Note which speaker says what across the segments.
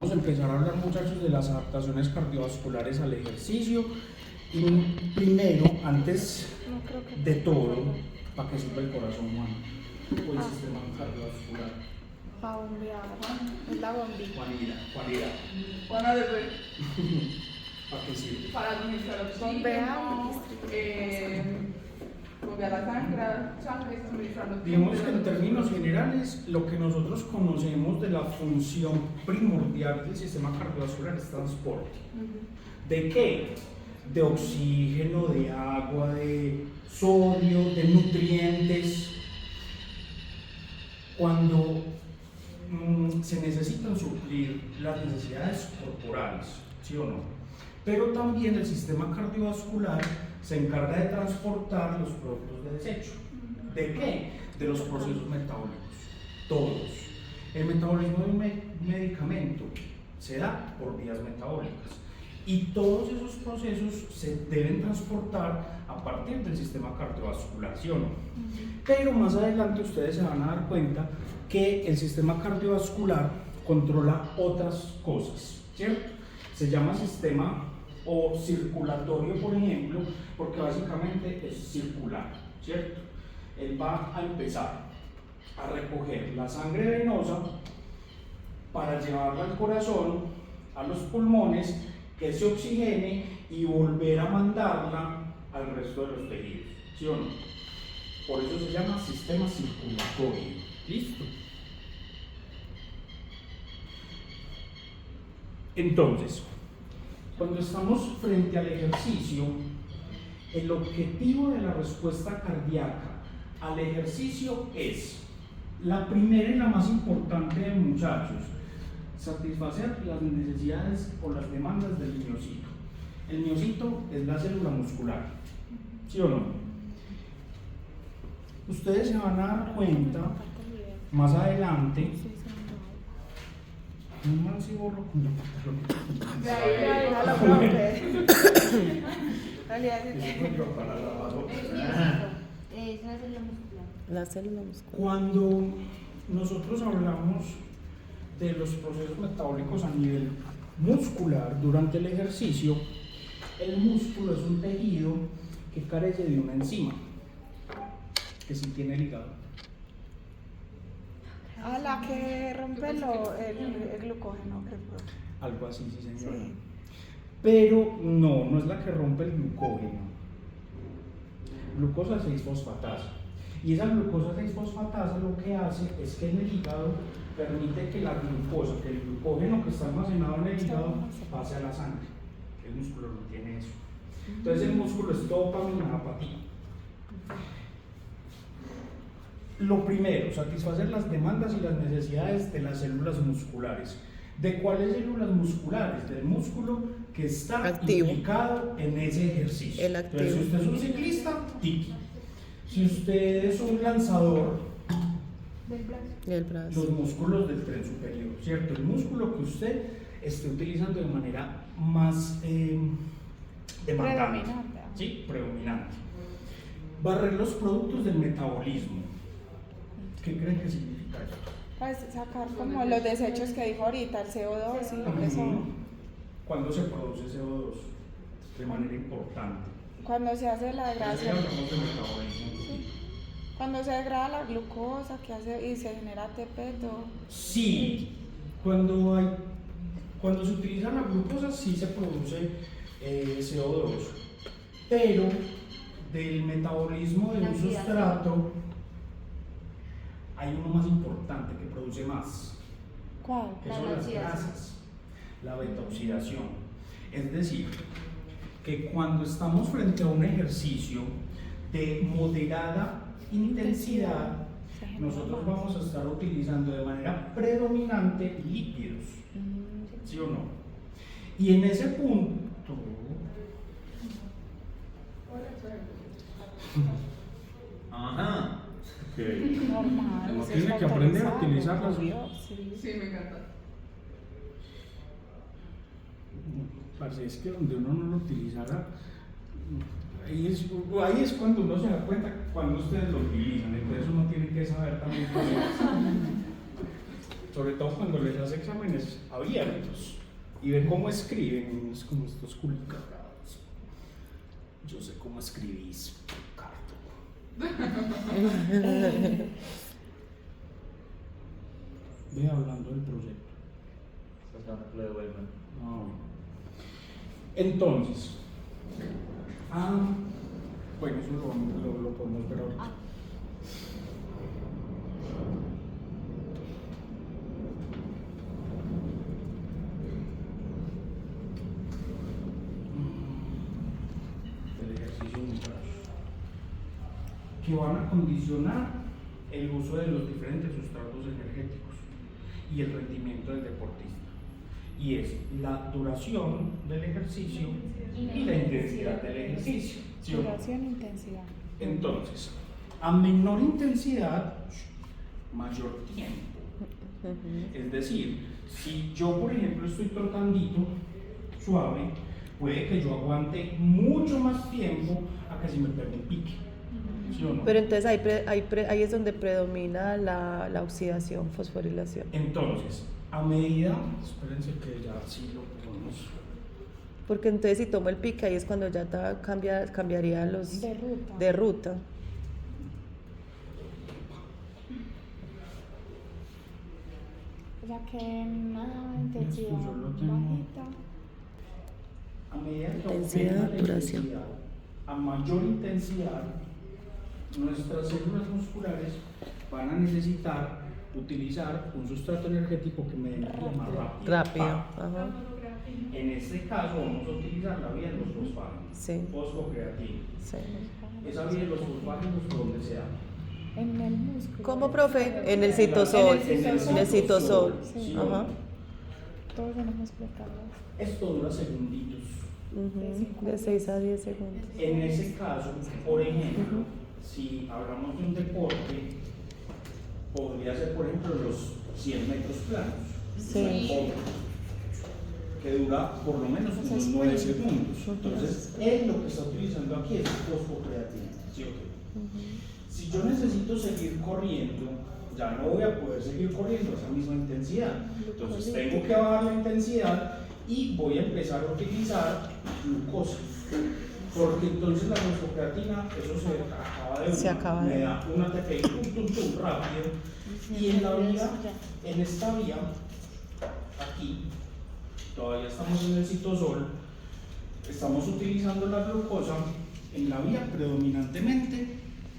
Speaker 1: Vamos a empezar a hablar, muchachos, de las adaptaciones cardiovasculares al ejercicio. Y primero, antes de todo, ¿para qué sirve el corazón humano o el sistema cardiovascular?
Speaker 2: Para bombear, es la bombilla.
Speaker 1: Juana de ver. ¿Para qué sirve?
Speaker 3: Para administrar
Speaker 2: Bombear.
Speaker 3: bombear la sangre, suministrar los
Speaker 1: Digamos que en términos generales, lo que nosotros conocemos de la función primordial del sistema cardiovascular es transporte. ¿De qué? De oxígeno, de agua, de sodio, de nutrientes. Cuando se necesitan suplir las necesidades corporales, ¿sí o no? Pero también el sistema cardiovascular se encarga de transportar los productos de desecho. ¿De qué? De los procesos metabólicos. Todos. El metabolismo de un medicamento se da por vías metabólicas. Y todos esos procesos se deben transportar a partir del sistema cardiovascular, ¿sí o no? Pero más adelante ustedes se van a dar cuenta que el sistema cardiovascular controla otras cosas, ¿cierto? Se llama sistema o circulatorio, por ejemplo, porque básicamente es circular, ¿cierto? Él va a empezar a recoger la sangre venosa para llevarla al corazón, a los pulmones, que se oxigene y volver a mandarla al resto de los tejidos, ¿sí o no? Por eso se llama sistema circulatorio. ¿Listo? Entonces, cuando estamos frente al ejercicio, el objetivo de la respuesta cardíaca al ejercicio es la primera y la más importante de muchachos: satisfacer las necesidades o las demandas del miocito. El miocito es la célula muscular, ¿sí o no? Ustedes se van a dar cuenta más adelante. Un man si borro con la pantalón.
Speaker 2: De ahí a la profe.
Speaker 4: Es una célula muscular.
Speaker 2: La célula muscular.
Speaker 1: Cuando nosotros hablamos de los procesos metabólicos a nivel muscular durante el ejercicio, el músculo es un tejido que carece de una enzima que sí tiene el hígado.
Speaker 2: Ah, la que rompe el glucógeno, creo.
Speaker 1: Algo así, sí, señora.
Speaker 2: Sí.
Speaker 1: Pero no es la que rompe el glucógeno. Glucosa 6-fosfatasa. Y esa glucosa 6-fosfatasa lo que hace es que en el hígado permite que la glucosa, que el glucógeno que está almacenado en el hígado pase a la sangre. El músculo no tiene eso. Entonces el músculo es dopamina, apatía. Lo primero, satisfacer las demandas y las necesidades de las células musculares. ¿De cuáles células musculares? Del músculo que está
Speaker 2: activo,
Speaker 1: implicado en ese ejercicio.
Speaker 2: El activo.
Speaker 1: Entonces, si usted es un ciclista, tiki. Si usted es un lanzador,
Speaker 2: del brazo.
Speaker 1: los músculos del tren superior, ¿cierto? El músculo que usted esté utilizando de manera más demandante,
Speaker 2: Predominante.
Speaker 1: ¿sí? Predominante. Barrer los productos del metabolismo. ¿Qué creen que significa eso?
Speaker 2: Pues sacar como los desechos que dijo ahorita, el CO2 y lo que son.
Speaker 1: ¿Cuándo se produce CO2? De manera importante.
Speaker 2: Cuando se hace la
Speaker 1: Eso ya
Speaker 2: degradación.
Speaker 1: hablamos de metabolismo.
Speaker 2: Sí. Cuando se degrada la glucosa que hace y se genera ATP, todo.
Speaker 1: Sí, cuando se utiliza la glucosa sí se produce CO2, pero del metabolismo de un sustrato hay uno más importante que produce más,
Speaker 2: ¿Cuál?
Speaker 1: que
Speaker 4: La
Speaker 1: son las
Speaker 4: oxidación.
Speaker 1: grasas, la beta-oxidación. Es decir, que cuando estamos frente a un ejercicio de moderada intensidad, nosotros vamos a estar utilizando de manera predominante lípidos, ¿sí o no? Y en ese punto,
Speaker 5: Ajá.
Speaker 2: Normal.
Speaker 1: Uno
Speaker 2: eso
Speaker 1: tiene
Speaker 2: es
Speaker 1: que aprender a
Speaker 2: factorizado,
Speaker 1: utilizarlas.
Speaker 2: obvio, sí.
Speaker 3: Sí, me encanta.
Speaker 1: parce, es que donde uno no lo utilizara, ahí es cuando uno se da cuenta cuando ustedes lo utilizan, entonces uno tiene que saber también cosas. sobre todo cuando les hace exámenes abiertos y ven cómo escriben, es como estos culicados. Yo sé cómo escribís, Carto. Ve hablando del proyecto.
Speaker 5: Lo devuelven.
Speaker 1: Ah, bueno. Entonces, bueno, eso lo podemos ver ahorita. El ejercicio umbral, que van a condicionar el uso de los diferentes sustratos energéticos y el rendimiento del deportista. Y es la duración del ejercicio y la intensidad del ejercicio. ¿Sí o no?
Speaker 2: Duración e intensidad.
Speaker 1: Entonces, a menor intensidad, mayor tiempo. Es decir, si yo, por ejemplo, estoy trotandito suave, puede que yo aguante mucho más tiempo a que si me pego un pique. ¿Sí o no?
Speaker 6: Pero entonces ahí es donde predomina la oxidación, fosforilación.
Speaker 1: Entonces, a medida, espérense que ya sí lo podemos.
Speaker 6: Porque entonces si tomo el pique, ahí es cuando ya cambiaría los de ruta.
Speaker 2: O sea que una intensidad
Speaker 1: Esto yo lo tengo.
Speaker 2: bajita.
Speaker 1: A medida que
Speaker 6: Intensidad,
Speaker 1: aumenta la
Speaker 6: duración.
Speaker 1: intensidad, a mayor intensidad, nuestras células musculares van a necesitar utilizar un sustrato energético que me dé energía más rápido.
Speaker 6: Rápido. Ajá.
Speaker 1: En este caso vamos a utilizar la vía de los fosfágidos,
Speaker 6: Sí.
Speaker 1: fosfocreatina.
Speaker 6: Sí.
Speaker 1: Esa vía de los fosfágidos, ¿dónde se da?
Speaker 2: En el músculo.
Speaker 6: ¿Cómo, profe? En el citosol.
Speaker 2: En el
Speaker 6: citosol.
Speaker 2: Sí.
Speaker 6: Ajá.
Speaker 2: Todos tenemos que explicarlo.
Speaker 1: Esto dura segunditos.
Speaker 6: Ujú. De 6 a 10 segundos.
Speaker 1: En ese caso, por ejemplo, si hablamos de un deporte, podría ser, por ejemplo, los 100 metros planos.
Speaker 6: Sí.
Speaker 1: O que dura por lo menos unos 9 segundos. Entonces, él lo que está utilizando aquí es fosfocreatina. ¿Sí o qué? Si yo necesito seguir corriendo, ya no voy a poder seguir corriendo a esa misma intensidad. Entonces, tengo que bajar la intensidad y voy a empezar a utilizar glucosa. Porque entonces la fosfocreatina, eso se acaba de
Speaker 6: Se acaba de
Speaker 1: me da un ATP rápido. Y en esta vía, aquí, todavía estamos en el citosol, estamos utilizando la glucosa en la vía predominantemente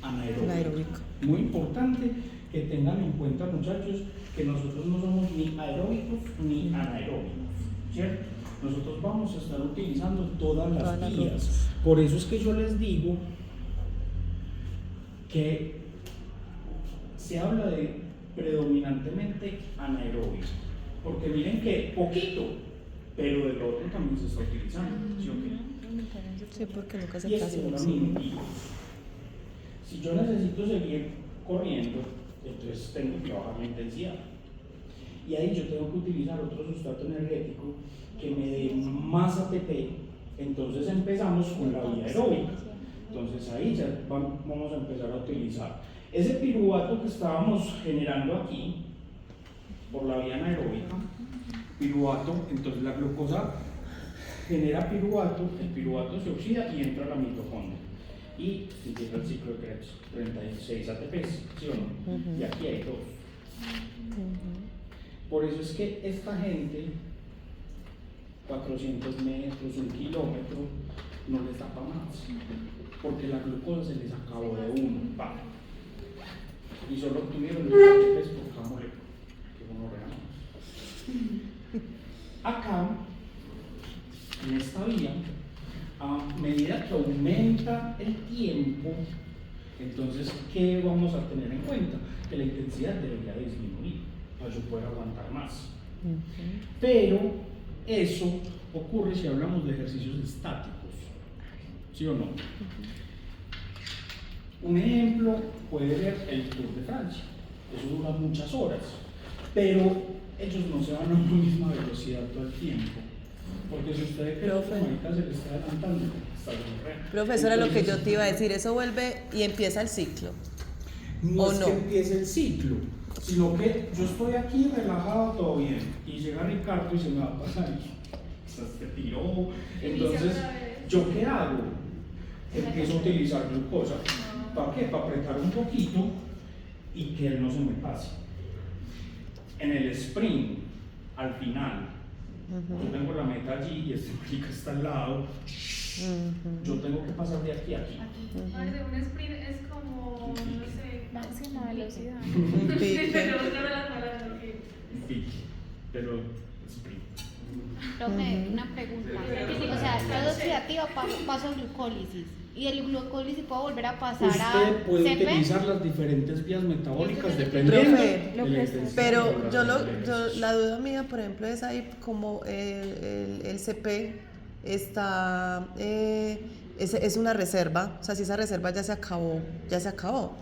Speaker 1: anaeróbica.
Speaker 6: Anaeróbica.
Speaker 1: Muy importante que tengan en cuenta, muchachos, que nosotros no somos ni aeróbicos ni anaeróbicos, ¿cierto? Nosotros vamos a estar utilizando todas las vías. Por eso es que yo les digo que se habla de predominantemente anaeróbico, porque miren que poquito, pero del otro también se está utilizando, ¿sí o qué?
Speaker 6: Sí, porque nunca
Speaker 1: Y
Speaker 6: se
Speaker 1: es
Speaker 6: pasa el
Speaker 1: una
Speaker 6: oxígeno.
Speaker 1: mini. Si yo necesito seguir corriendo, entonces tengo que bajar la intensidad. Y ahí yo tengo que utilizar otro sustrato energético que me dé más ATP. Entonces empezamos con la vía aeróbica. Entonces ahí ya vamos a empezar a utilizar ese piruvato que estábamos generando aquí por la vía anaeróbica. Piruvato, entonces la glucosa genera piruvato, el piruvato se oxida y entra a la mitocondria. Y empieza el ciclo de Krebs, 36 ATPs, ¿sí o no? Y aquí hay dos. Por eso es que esta gente, 400 metros, 1 kilómetro, no les da para más, porque la glucosa se les acabó de uno, ¡pam! Y solo obtuvieron los ATPs por cada molécula, que uno regaló. Acá, en esta vía, a medida que aumenta el tiempo, entonces, ¿qué vamos a tener en cuenta? Que la intensidad debería disminuir para yo poder aguantar más. Pero eso ocurre si hablamos de ejercicios estáticos, ¿sí o no? Un ejemplo puede ser el Tour de Francia. Eso dura muchas horas, pero ellos no se van a una misma velocidad todo el tiempo. Porque si usted cree que la marica se le está adelantando, está bien real.
Speaker 6: Profesora, lo que yo te iba a decir, eso vuelve y empieza el ciclo.
Speaker 1: No
Speaker 6: ¿O
Speaker 1: es
Speaker 6: no?
Speaker 1: que empiece el ciclo, sino que yo estoy aquí relajado, todo bien, y llega Ricardo y se me va a pasar y se tiró. Entonces, ¿yo qué hago? Empiezo a utilizar glucosa. ¿Para qué? Para apretar un poquito y que él no se me pase. En el sprint, al final, yo tengo la meta allí y este marica está al lado. Yo tengo que pasar de aquí a aquí.
Speaker 7: Parce, un sprint es como, no sé,
Speaker 2: Máxima velocidad.
Speaker 6: Un pique.
Speaker 7: pero otra de las palabras que
Speaker 1: Un pique, pero sprint.
Speaker 4: Profe, una pregunta. O sea, todo oxidativo paso a glucólisis. ¿Y el glucólisis puede volver a pasar a
Speaker 1: Usted puede
Speaker 4: CP?
Speaker 1: utilizar las diferentes vías metabólicas
Speaker 4: Profe,
Speaker 1: dependiendo
Speaker 6: Profe,
Speaker 1: de la intensidad
Speaker 6: Pero
Speaker 1: de
Speaker 6: la duda mía, por ejemplo, es ahí como el CP está, es una reserva, o sea, si esa reserva ya se acabó, ya se acabó.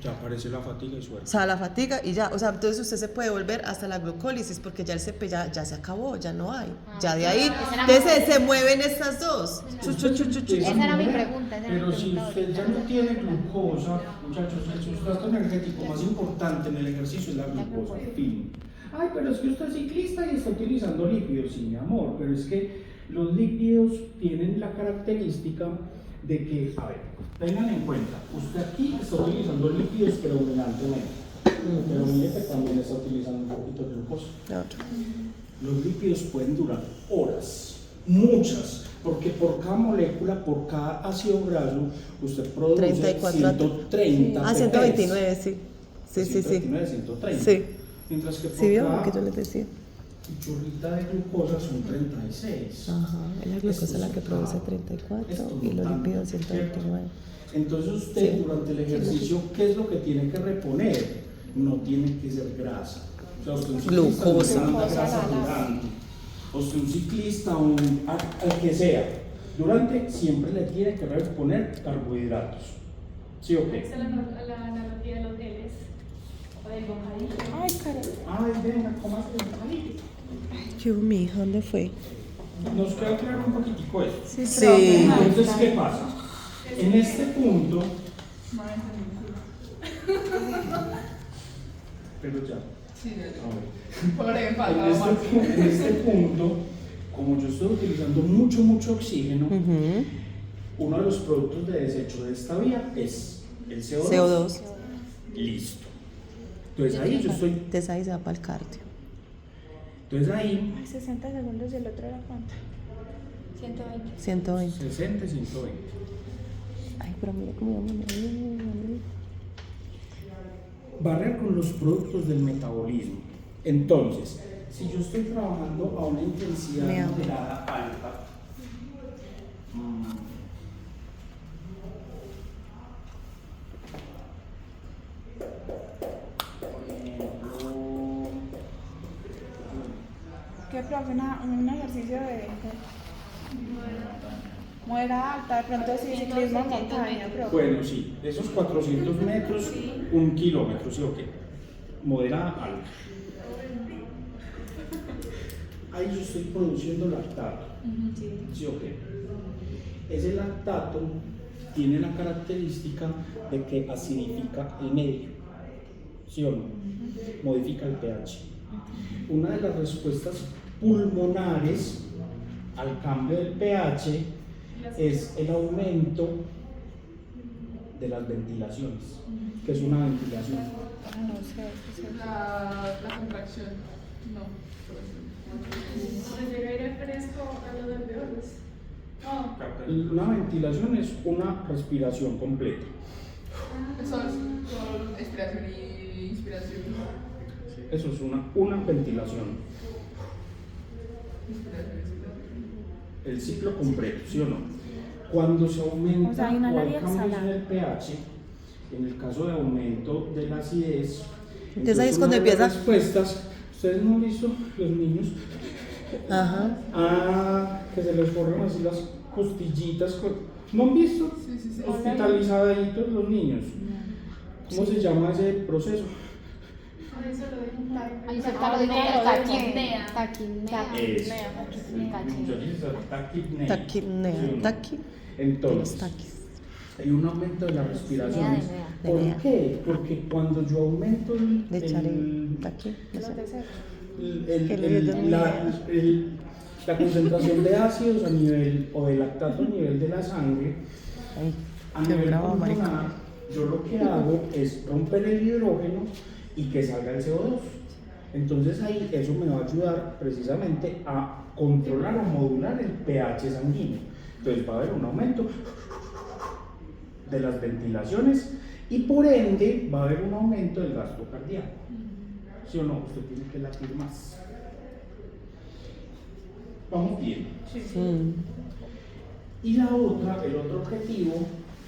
Speaker 1: Ya aparece la fatiga y
Speaker 6: O
Speaker 1: suerte.
Speaker 6: sea, la fatiga y ya, o sea, entonces usted se puede volver hasta la glucólisis porque ya el CP ya se acabó, ya no hay, ya de ahí,
Speaker 4: esa era
Speaker 6: entonces se mueven estas dos.
Speaker 4: Esa era mi pregunta, esa era
Speaker 1: Pero
Speaker 4: mi
Speaker 1: si
Speaker 4: pregunta
Speaker 1: usted ya no tiene glucosa, muchachos, el sustrato energético más importante en el ejercicio es la glucosa. Fin. Ay, pero es que usted es ciclista y está utilizando lípidos, sí, mi amor, pero es que los lípidos tienen la característica de que, a ver, tengan en cuenta, usted aquí está utilizando lípidos predominantemente, pero mire que también está utilizando un poquito de glucosa. Los lípidos pueden durar horas, muchas, porque por cada molécula, por cada ácido graso, usted produce
Speaker 6: 34
Speaker 1: 130
Speaker 6: Ah, 129, sí. Sí, sí, sí.
Speaker 1: 129, 130.
Speaker 6: Sí.
Speaker 1: Mientras que por
Speaker 6: ¿Sí vio lo
Speaker 1: cada
Speaker 6: que yo les decía?
Speaker 1: churrita de glucosa son 36.
Speaker 6: Ajá, es la glucosa
Speaker 1: Esto
Speaker 6: la
Speaker 1: es
Speaker 6: que produce
Speaker 1: claro.
Speaker 6: 34
Speaker 1: Esto
Speaker 6: y los
Speaker 1: no
Speaker 6: lípidos
Speaker 1: tanto,
Speaker 6: 129.
Speaker 1: Entonces usted
Speaker 6: Sí.
Speaker 1: durante el ejercicio, ¿qué es lo que tiene que reponer? No tiene que ser grasa. O sea, usted un ciclista
Speaker 6: Glucosa.
Speaker 1: no necesita grasa durante. O usted un ciclista, al que sea, durante siempre le tiene que reponer carbohidratos. ¿Sí o qué?
Speaker 7: es la analogía de los geles o del bocadillo.
Speaker 2: Ay, Karen.
Speaker 1: Ay, venga, cómase el bocadillo.
Speaker 6: Yo, mi hija, ¿dónde fue?
Speaker 1: Nos queda claro un poquitico esto.
Speaker 2: Sí,
Speaker 6: Sí.
Speaker 2: profe.
Speaker 1: Entonces, ¿qué pasa? En este punto, pero ya,
Speaker 3: Sí,
Speaker 1: a ver.
Speaker 3: por ejemplo,
Speaker 1: En este punto, como yo estoy utilizando mucho oxígeno, uno de los productos de desecho de esta vía es el CO2.
Speaker 6: CO2.
Speaker 1: Listo. Entonces ahí yo estoy,
Speaker 6: Entonces ahí se va para el cardio.
Speaker 1: entonces ahí
Speaker 2: Ay, 60 segundos y el otro era cuánto.
Speaker 7: 120.
Speaker 6: 120.
Speaker 1: 60, 120.
Speaker 6: Ay, pero mira cómo vamos.
Speaker 1: Barrer con los productos del metabolismo. Entonces, si yo estoy trabajando a una intensidad
Speaker 6: Me amo.
Speaker 1: moderada alta, por ejemplo,
Speaker 2: ¿Qué, profe? Un ejercicio de moderada alta, de pronto sí, ciclismo en montaña, profe.
Speaker 1: bueno, sí, de esos 400 metros, 1 kilómetro, ¿sí o qué? Moderada alta. Ahí yo estoy produciendo lactato, ¿sí o qué? Ese lactato tiene la característica de que acidifica el medio, ¿sí o no? Modifica el pH. Una de las respuestas pulmonares al cambio del pH es el aumento de las ventilaciones. ¿Qué es una ventilación?
Speaker 2: Ah, no sé.
Speaker 3: la contracción. No.
Speaker 7: Prefiero aire fresco a los alveolos.
Speaker 1: Una ventilación es una respiración completa.
Speaker 3: Eso es con expiración y inspiración.
Speaker 1: Eso es una ventilación. El ciclo completo, ¿sí o no? Cuando se aumenta
Speaker 2: O sea,
Speaker 1: o
Speaker 2: inhalar y
Speaker 1: hay cambios en
Speaker 2: exhalar.
Speaker 1: el pH, en el caso de aumento de la acidez,
Speaker 6: Entonces ahí es cuando
Speaker 1: una de las
Speaker 6: empieza.
Speaker 1: respuestas, ¿ustedes no han visto los niños?
Speaker 6: Ajá.
Speaker 1: Que se les forman así las costillitas. ¿No han visto?
Speaker 3: Sí.
Speaker 1: Hospitalizaditos los niños. ¿Cómo se llama ese proceso?
Speaker 7: Por eso lo dejo
Speaker 4: Ahí se
Speaker 2: Ah,
Speaker 4: taquipnea. Taquipnea.
Speaker 1: Eso.
Speaker 4: Taquipnea.
Speaker 1: Taquipnea.
Speaker 6: Taquipnea.
Speaker 1: ¿Sí o no?
Speaker 6: Taqui. De los
Speaker 1: Entonces,
Speaker 6: taquis.
Speaker 1: hay un aumento de las respiraciones.
Speaker 4: de
Speaker 1: ¿Por
Speaker 6: vea.
Speaker 1: qué? Porque cuando yo aumento
Speaker 6: De echar aquí. No sé. Que le dio
Speaker 1: la concentración de ácidos a nivel, o de lactato a nivel de la sangre,
Speaker 6: Ay,
Speaker 1: a
Speaker 6: qué
Speaker 1: nivel
Speaker 6: bravo, marica.
Speaker 1: pulmonar, yo lo que hago es romper el hidrógeno y que salga el CO2. Entonces ahí eso me va a ayudar precisamente a controlar o modular el pH sanguíneo. Entonces va a haber un aumento de las ventilaciones y por ende va a haber un aumento del gasto cardíaco. ¿Sí o no? Usted tiene que latir más. Vamos bien. Y la otra, el otro objetivo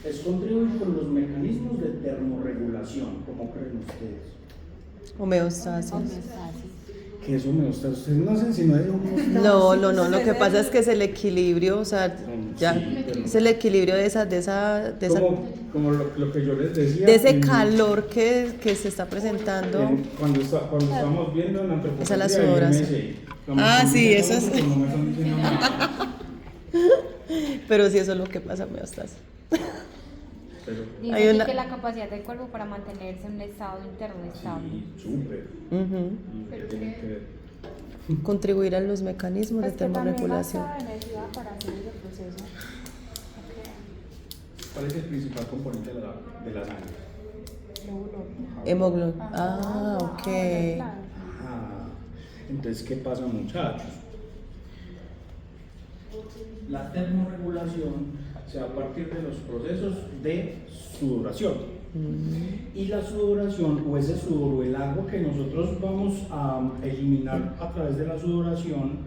Speaker 1: es contribuir con los mecanismos de termorregulación. ¿Cómo creen ustedes?
Speaker 6: Homeostasis.
Speaker 1: ¿Qué es homeostasis? Ustedes no hacen sino de homeostasis.
Speaker 6: No, lo que pasa es que es el equilibrio, o sea, ya,
Speaker 1: Sí, pero-
Speaker 6: es el equilibrio de esa
Speaker 1: Como lo que yo les decía.
Speaker 6: de ese
Speaker 1: en-
Speaker 6: calor que se está presentando.
Speaker 1: Cuando estamos viendo en antropología.
Speaker 6: Esa es la sudoración. Sí, eso es.
Speaker 1: No me están diciendo nada.
Speaker 6: Pero sí, eso es lo que pasa, homeostasis.
Speaker 1: Pero,
Speaker 4: Dice
Speaker 6: Hay
Speaker 4: aquí
Speaker 6: una-
Speaker 4: que la capacidad del cuerpo para mantenerse en un estado interno estable.
Speaker 1: sí, súper.
Speaker 6: Ujú.
Speaker 1: ¿Qué tiene que ver?
Speaker 6: Contribuir a los mecanismos de
Speaker 2: Pues que también
Speaker 6: termorregulación.
Speaker 2: gasta energía para hacer ese proceso.
Speaker 1: ¿Cuál es el principal componente de la sangre?
Speaker 6: Hemoglobina. Ah, ok.
Speaker 1: Ah, entonces, ¿qué pasa, muchachos? La termorregulación se da a partir de los procesos de sudoración. Y la sudoración, o ese sudor, o el agua que nosotros vamos a eliminar a través de la sudoración,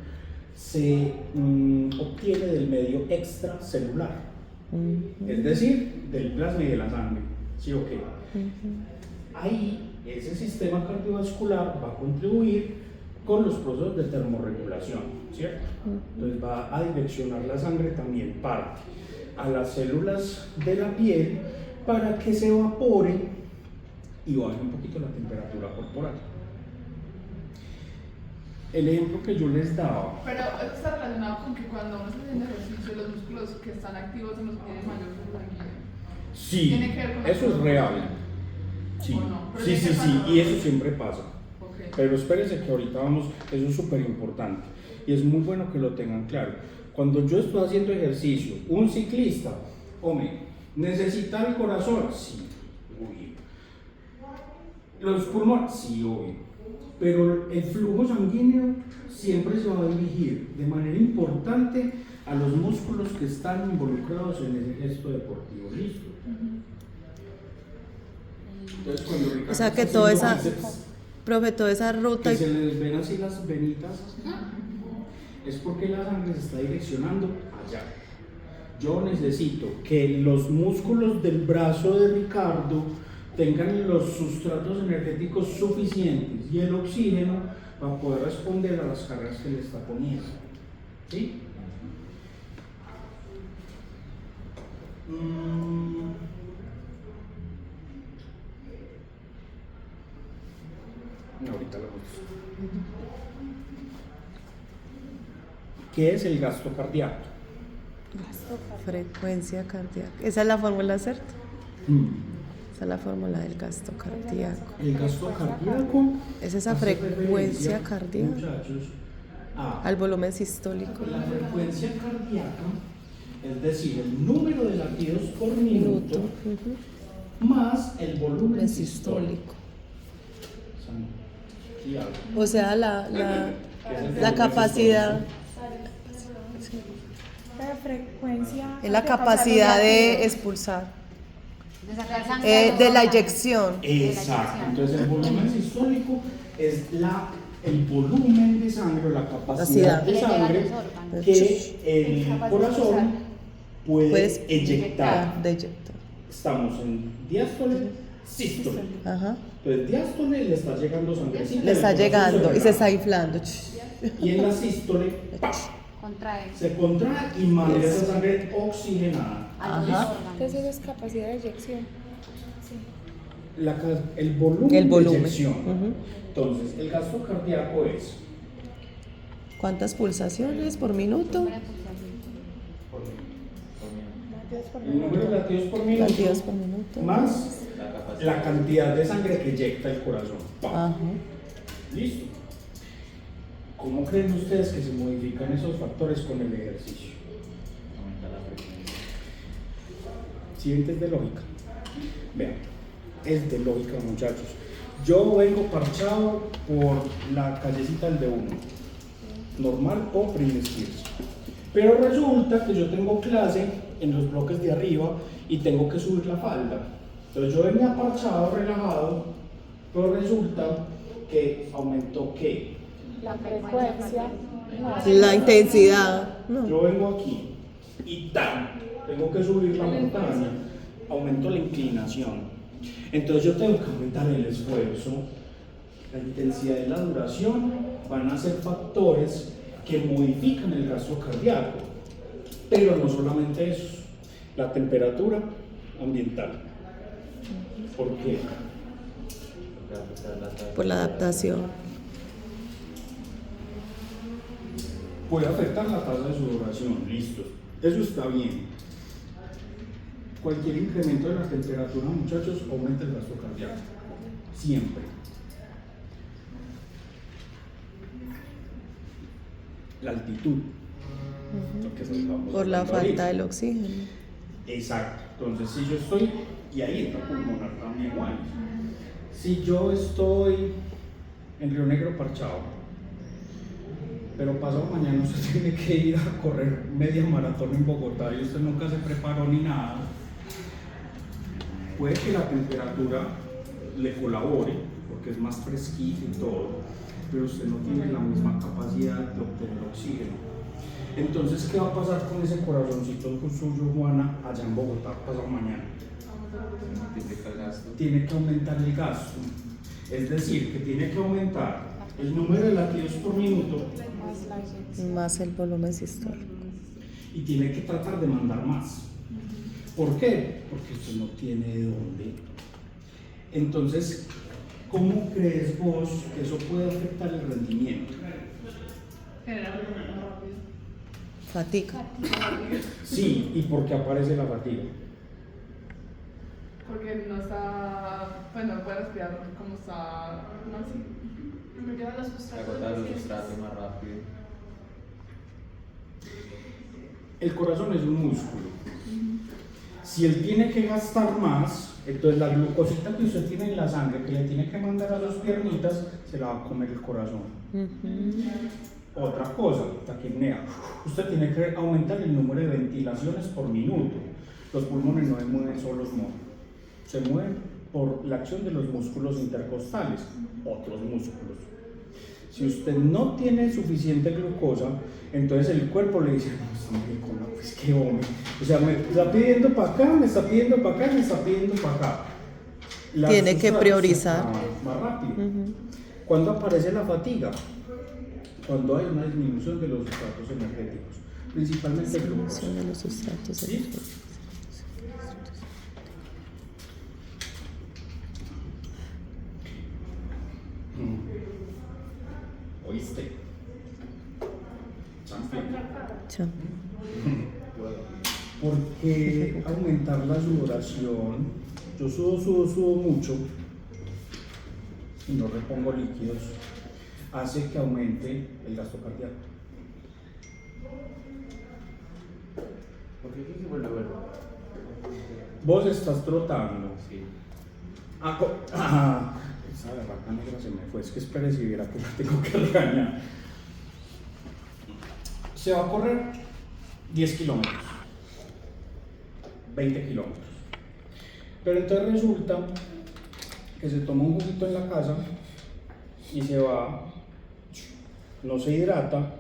Speaker 1: se obtiene del medio extracelular, es decir, del plasma y de la sangre. ¿Sí o qué? Ahí, ese sistema cardiovascular va a contribuir con los procesos de termorregulación, ¿cierto? Entonces va a direccionar la sangre también parte a las células de la piel para que se evapore y baje un poquito la temperatura corporal. El ejemplo que yo les daba,
Speaker 3: Pero esto está relacionado con que cuando uno está haciendo ejercicio, los músculos que están activos se nos tienen mayor flujo sanguíneo.
Speaker 1: sí,
Speaker 3: ¿Tiene que ver con
Speaker 1: eso es
Speaker 3: la-
Speaker 1: real. Sí,
Speaker 3: ¿O no? Pero
Speaker 1: sí,
Speaker 3: tiene
Speaker 1: sí,
Speaker 3: que
Speaker 1: sí,
Speaker 3: pasar.
Speaker 1: y eso siempre pasa.
Speaker 3: Ok.
Speaker 1: Pero espérense que ahorita vamos, eso es súper importante y es muy bueno que lo tengan claro. Cuando yo estoy haciendo ejercicio, un ciclista, hombre, ¿necesita el corazón? Sí, obvio. ¿Los pulmones? Sí, obvio. Pero el flujo sanguíneo siempre se va a dirigir de manera importante a los músculos que están involucrados en ese gesto deportivo. ¿Listo? Entonces, cuando Ricardo
Speaker 6: O sea que
Speaker 1: está
Speaker 6: toda
Speaker 1: haciendo
Speaker 6: esa,
Speaker 1: bíceps,
Speaker 6: profe, toda esa ruta.
Speaker 1: que se les ven así las venitas, es porque la sangre se está direccionando allá. Yo necesito que los músculos del brazo de Ricardo tengan los sustratos energéticos suficientes y el oxígeno para poder responder a las cargas que le está poniendo. ¿Sí? Ahorita lo muestro. ¿Qué es el gasto cardíaco?
Speaker 6: Frecuencia cardíaca. Esa es la fórmula, ¿cierto? Esa es la fórmula del gasto cardíaco.
Speaker 1: El gasto cardíaco
Speaker 6: Es esa
Speaker 1: hace
Speaker 6: frecuencia
Speaker 1: referencia,
Speaker 6: cardíaca
Speaker 1: muchachos, a
Speaker 6: al volumen sistólico.
Speaker 1: la frecuencia cardíaca, es decir, el número de latidos por minuto más el volumen
Speaker 6: Volumen
Speaker 1: sistólico.
Speaker 6: sistólico.
Speaker 1: Santiago.
Speaker 6: O sea, la capacidad,
Speaker 2: La frecuencia.
Speaker 6: es la
Speaker 2: de pasar
Speaker 6: capacidad
Speaker 2: los
Speaker 6: de
Speaker 2: latidos.
Speaker 6: expulsar,
Speaker 4: De sacar sangre
Speaker 6: de la
Speaker 4: los
Speaker 6: eyección.
Speaker 1: Exacto. Entonces el volumen sistólico es el volumen de sangre o la capacidad de
Speaker 4: Que le llega a
Speaker 1: sangre
Speaker 4: los órganos.
Speaker 1: que el corazón puede
Speaker 6: Puedes
Speaker 1: eyectar.
Speaker 6: de eyectar.
Speaker 1: Estamos en diástole, sístole.
Speaker 6: Ajá.
Speaker 1: Entonces diástole le está llegando sangrecita.
Speaker 6: Le está
Speaker 1: del corazón
Speaker 6: llegando y se está
Speaker 1: cerebral.
Speaker 6: inflando.
Speaker 1: Y en la sístole
Speaker 4: Contrae
Speaker 1: se contrae y manda esa sangre oxigenada.
Speaker 4: a los
Speaker 6: Ajá.
Speaker 4: órganos.
Speaker 2: Entonces eso es capacidad de eyección.
Speaker 1: El volumen,
Speaker 6: El volumen.
Speaker 1: de eyección.
Speaker 6: Ujú.
Speaker 1: Entonces, el gasto cardíaco es
Speaker 6: ¿Cuántas pulsaciones por minuto?
Speaker 1: El número de latidos por minuto.
Speaker 6: Latidos por minuto.
Speaker 1: Más
Speaker 5: La capacidad.
Speaker 1: la cantidad de sangre que eyecta el corazón. ¡Pam!
Speaker 6: Ajá.
Speaker 1: Listo. ¿Cómo creen ustedes que se modifican esos factores con el ejercicio?
Speaker 5: Aumenta la frecuencia.
Speaker 1: Siguientes de lógica. Vean, es de lógica, muchachos. Yo vengo parchado por la callecita del D1, normal o Prince Spears. Pero resulta que yo tengo clase en los bloques de arriba y tengo que subir la falda. Entonces yo venía parchado, relajado, pero resulta que aumentó ¿qué?
Speaker 2: La frecuencia.
Speaker 6: La intensidad. No.
Speaker 1: Yo vengo aquí y ¡tan! Tengo que subir la montaña, aumento la inclinación. Entonces yo tengo que aumentar el esfuerzo, la intensidad y la duración van a ser factores que modifican el gasto cardíaco. Pero no solamente eso, la temperatura ambiental. ¿Por qué?
Speaker 5: Porque afecta la tasa.
Speaker 6: Por la adaptación.
Speaker 1: Puede afectar la tasa de sudoración, listo. Eso está bien. Cualquier incremento de la temperatura, muchachos, aumenta el gasto cardíaco. Siempre. La altitud. Lo que estábamos
Speaker 6: Por la
Speaker 1: hablando
Speaker 6: falta
Speaker 1: ahorita.
Speaker 6: del oxígeno.
Speaker 1: Exacto. Entonces, si yo estoy, y ahí entra pulmonar también, igual. Si yo estoy en Río Negro parchado, pero pasado mañana usted tiene que ir a correr media maratón en Bogotá y usted nunca se preparó ni nada, puede que la temperatura le colabore, porque es más fresquito y todo, pero usted no tiene la misma capacidad de obtener oxígeno. Entonces, ¿qué va a pasar con ese corazoncito suyo, Juana, allá en Bogotá pasado mañana?
Speaker 5: Se multiplica el gasto.
Speaker 1: Tiene que aumentar el gasto, es decir, que tiene que aumentar el número de latidos por minuto
Speaker 6: Más el volumen sistólico.
Speaker 1: y tiene que tratar de mandar más. ¿Por qué? Porque usted no tiene de dónde. Entonces, ¿cómo crees vos que eso puede afectar el rendimiento?
Speaker 3: Genera movimiento rápido.
Speaker 6: Fatiga.
Speaker 1: Sí, ¿y por qué aparece la fatiga?
Speaker 3: Porque no está, pues no puede respirar como está, no así.
Speaker 7: No lleva los
Speaker 5: Se
Speaker 7: sustratos.
Speaker 5: agota los
Speaker 7: nutrientes.
Speaker 5: sustratos más rápido.
Speaker 1: El corazón es un músculo. Si él tiene que gastar más, entonces la glucosita que usted tiene en la sangre, que le tiene que mandar a sus piernitas, se la va a comer el corazón. Otra cosa, taquipnea. Usted tiene que aumentar el número de ventilaciones por minuto. Los pulmones no se mueven solos, no. Se mueven por la acción de los músculos intercostales, otros músculos. Si usted no tiene suficiente glucosa, entonces el cuerpo le dice, no, está muy rico, no, pues qué hombre. O sea, me está pidiendo para acá, me está pidiendo para acá, me está pidiendo para acá. Las
Speaker 6: Tiene que
Speaker 1: sustratos
Speaker 6: priorizar.
Speaker 1: se acaban más rápido. ¿Cuándo aparece la fatiga? Cuando hay una disminución de los sustratos energéticos, principalmente glucosa.
Speaker 6: Disminución de los sustratos
Speaker 1: ¿Sí?
Speaker 6: energéticos.
Speaker 1: ¿Oíste? Champion.
Speaker 6: Chao.
Speaker 1: Porque aumentar la sudoración, yo sudo mucho y no repongo líquidos, hace que aumente el gasto cardíaco.
Speaker 5: ¿Por qué aquí se vuelve bueno?
Speaker 1: Vos estás trotando.
Speaker 5: Sí.
Speaker 1: Esa berraca negra se me fue, es que espere si viera que la tengo que regañar. Se va a correr 10 kilómetros, 20 kilómetros. Pero entonces resulta que se toma un juguito en la casa y se va, no se hidrata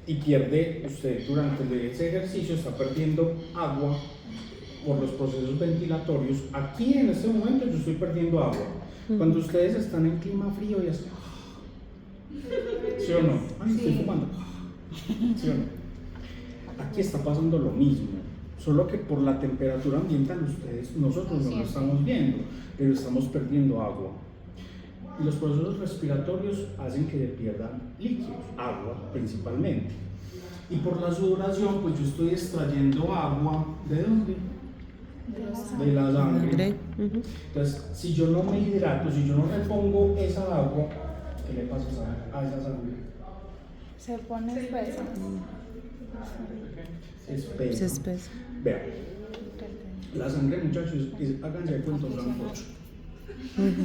Speaker 1: y pierde, usted durante ese ejercicio está perdiendo agua por los procesos ventilatorios. Aquí en este momento yo estoy perdiendo agua. Cuando ustedes están en clima frío y hacen, ¿sí o no? Ay, estoy fumando. ¿Sí o no? Aquí está pasando lo mismo, solo que por la temperatura ambiental nosotros no lo estamos viendo, pero estamos perdiendo agua. Y los procesos respiratorios hacen que se pierdan líquidos, agua principalmente. Y por la sudoración, pues yo estoy extrayendo agua. ¿De dónde? De la sangre.
Speaker 6: Ujú.
Speaker 1: Entonces, si yo no me hidrato, si yo no repongo esa agua, ¿qué le pasa a esa sangre?
Speaker 2: Se pone espesa.
Speaker 1: Se espesa.
Speaker 6: Se espesa.
Speaker 1: Vean, la sangre, muchachos, háganse de cuenta un sancocho.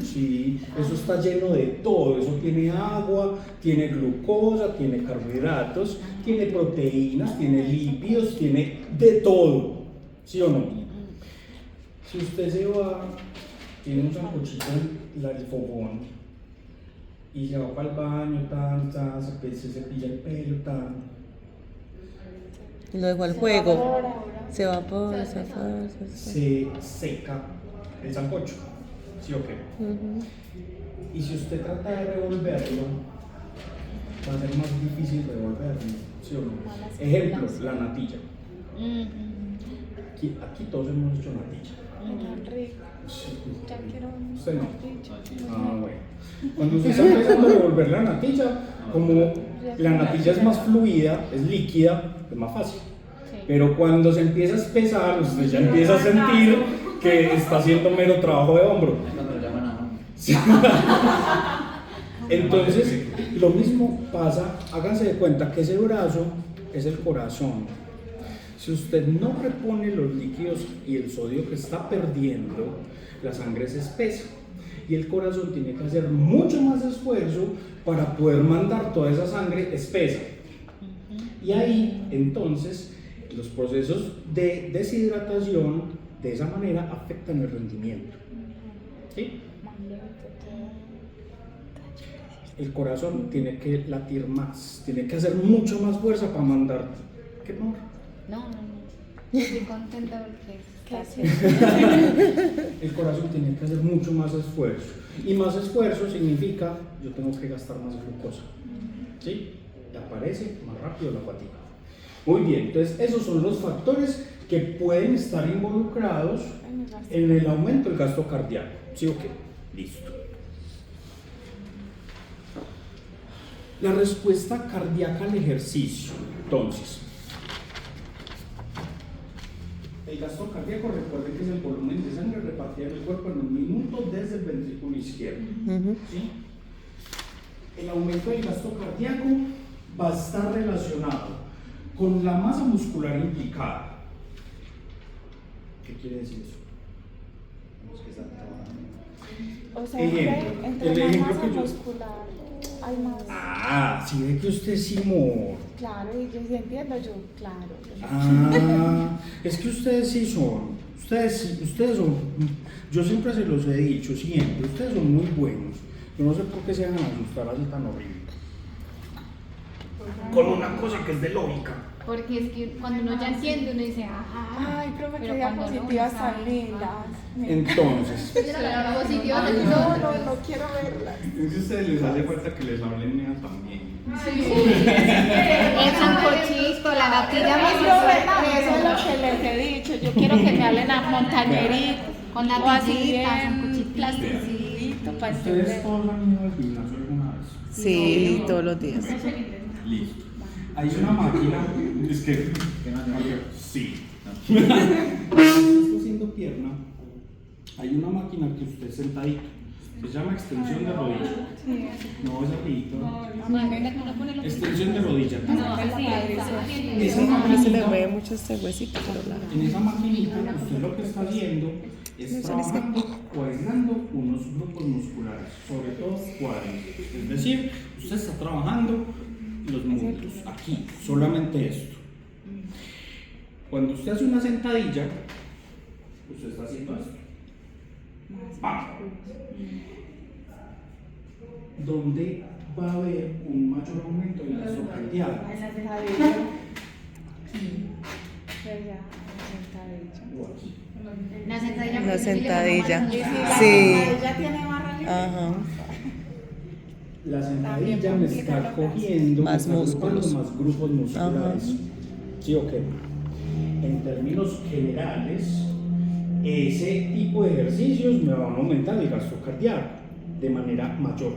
Speaker 1: Sí, eso está lleno de todo, eso tiene agua, tiene glucosa, tiene carbohidratos, tiene proteínas, tiene lípidos, tiene de todo, ¿sí o no? Si usted se va, tiene un sancochito en el fogón y se va para el baño, se cepilla el pelo,
Speaker 6: Y luego al juego. Se evapora, se evapora.
Speaker 1: se seca el sancocho, ¿sí o qué? Y si usted trata de revolverlo, va a ser más difícil revolverlo, ¿sí o no? Ejemplo, la natilla. Aquí todos hemos hecho natilla. Sí.
Speaker 2: Ya quiero un
Speaker 1: Usted no.
Speaker 2: natilla.
Speaker 1: Ah, bueno. Cuando usted está empezando a revolver la natilla, como la natilla es más fluida, es líquida, es más fácil. Pero cuando se empieza a espesar, usted ya empieza a sentir que está haciendo mero trabajo de hombro.
Speaker 5: Es cuando lo llaman a uno.
Speaker 1: Sí. Entonces, lo mismo pasa, háganse de cuenta que ese brazo es el corazón. Si usted no repone los líquidos y el sodio que está perdiendo, la sangre se espesa. Y el corazón tiene que hacer mucho más esfuerzo para poder mandar toda esa sangre espesa. Y ahí, entonces, los procesos de deshidratación de esa manera afectan el rendimiento. ¿Sí? El corazón tiene que latir más, tiene que hacer mucho más fuerza para mandar. ¿Qué amor?
Speaker 4: No. Estoy contenta porque
Speaker 2: Casi.
Speaker 1: El corazón tiene que hacer mucho más esfuerzo. Y más esfuerzo significa yo tengo que gastar más glucosa. ¿Sí? Y aparece más rápido la fatiga. Muy bien, entonces esos son los factores que pueden estar involucrados en el aumento del gasto cardíaco. ¿Sí o qué? Listo. La respuesta cardíaca al ejercicio. Entonces, el gasto cardíaco, recuerden que es el volumen de sangre repartida en el cuerpo en un minuto desde el ventrículo izquierdo. ¿Sí? El aumento del gasto cardíaco va a estar relacionado con la masa muscular implicada. ¿Qué quiere decir eso?
Speaker 5: Los que están trabajando.
Speaker 2: O sea,
Speaker 1: Ejemplo,
Speaker 2: entre
Speaker 1: el
Speaker 2: más
Speaker 1: ejemplo
Speaker 2: masa
Speaker 1: que yo-
Speaker 2: muscular hay más.
Speaker 1: Ah, sí ve que usted es Simón.
Speaker 2: Claro, y yo sí entiendo, yo, claro.
Speaker 1: Ah, es que ustedes sí son. Ustedes son. Yo siempre se los he dicho, siempre. Ustedes son muy buenos. Yo no sé por qué se van a asustar así tan horrible. Con una cosa que es de lógica.
Speaker 4: Porque es que cuando uno ya entiende, uno dice, ajá.
Speaker 2: Ay, profe,
Speaker 4: Pero
Speaker 2: qué
Speaker 4: cuando no,
Speaker 2: diapositivas
Speaker 4: no
Speaker 2: tan
Speaker 4: sabe.
Speaker 2: lindas.
Speaker 1: Entonces,
Speaker 4: Positivos de
Speaker 2: No,
Speaker 4: nosotros.
Speaker 2: no quiero verlas.
Speaker 1: es que a ustedes les hace falta que les hablen mías también.
Speaker 4: El sancochito, la natilla
Speaker 2: Ay,
Speaker 4: más
Speaker 2: profe, eso es lo que les he dicho. Yo quiero que me hablen a montañerito.
Speaker 4: con
Speaker 2: o así
Speaker 4: natillita,
Speaker 2: bien
Speaker 4: sancochito.
Speaker 2: plasticito para
Speaker 1: ¿Ustedes
Speaker 2: entender.
Speaker 1: todos han ido al gimnasio alguna vez?
Speaker 6: Sí, todos los días.
Speaker 1: Listo. Hay una máquina. Es que.
Speaker 5: ¿Qué más no?
Speaker 1: Sí. Cuando usted está haciendo pierna, hay una máquina que usted sentadito. Se llama extensión de rodilla. No es arribito. Extensión de rodilla. Esa
Speaker 6: A mí se me
Speaker 1: maquinita,
Speaker 6: mueve mucho este huesito, pero la...
Speaker 1: en esa maquinita, usted lo que está haciendo es trabajando o aislando unos grupos musculares, sobre todo cuádriceps. Es decir, usted está trabajando los músculos, aquí, solamente esto. Cuando usted hace una sentadilla, usted está haciendo esto. ¡Pam! Donde va a haber un mayor aumento del gasto cardíaco. O aquí.
Speaker 4: La sentadilla.
Speaker 6: La sentadilla.
Speaker 2: Sí.
Speaker 6: Sí.
Speaker 2: Ya tiene barra libre.
Speaker 6: Ajá.
Speaker 1: La sentadilla me está cogiendo
Speaker 6: Más
Speaker 1: me está agrupando
Speaker 6: músculos.
Speaker 1: más grupos musculares.
Speaker 6: Ajá.
Speaker 1: ¿Sí o qué? En términos generales, ese tipo de ejercicios me van a aumentar el gasto cardíaco de manera mayor.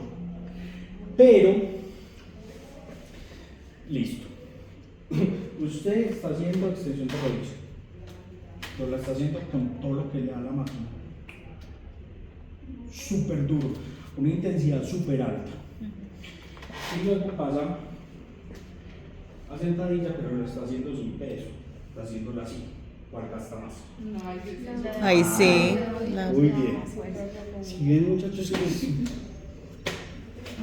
Speaker 1: Pero, listo. Usted está haciendo extensión de rodilla, pero la está haciendo con todo lo que le da la máquina. Súper duro, una intensidad súper alta. Y luego pasa a sentadilla, pero lo está haciendo sin peso, está haciéndola así, cual gasta más.
Speaker 3: No, hay que
Speaker 6: Ahí sí. La-
Speaker 1: Muy bien. Si bien, muchachos, sí.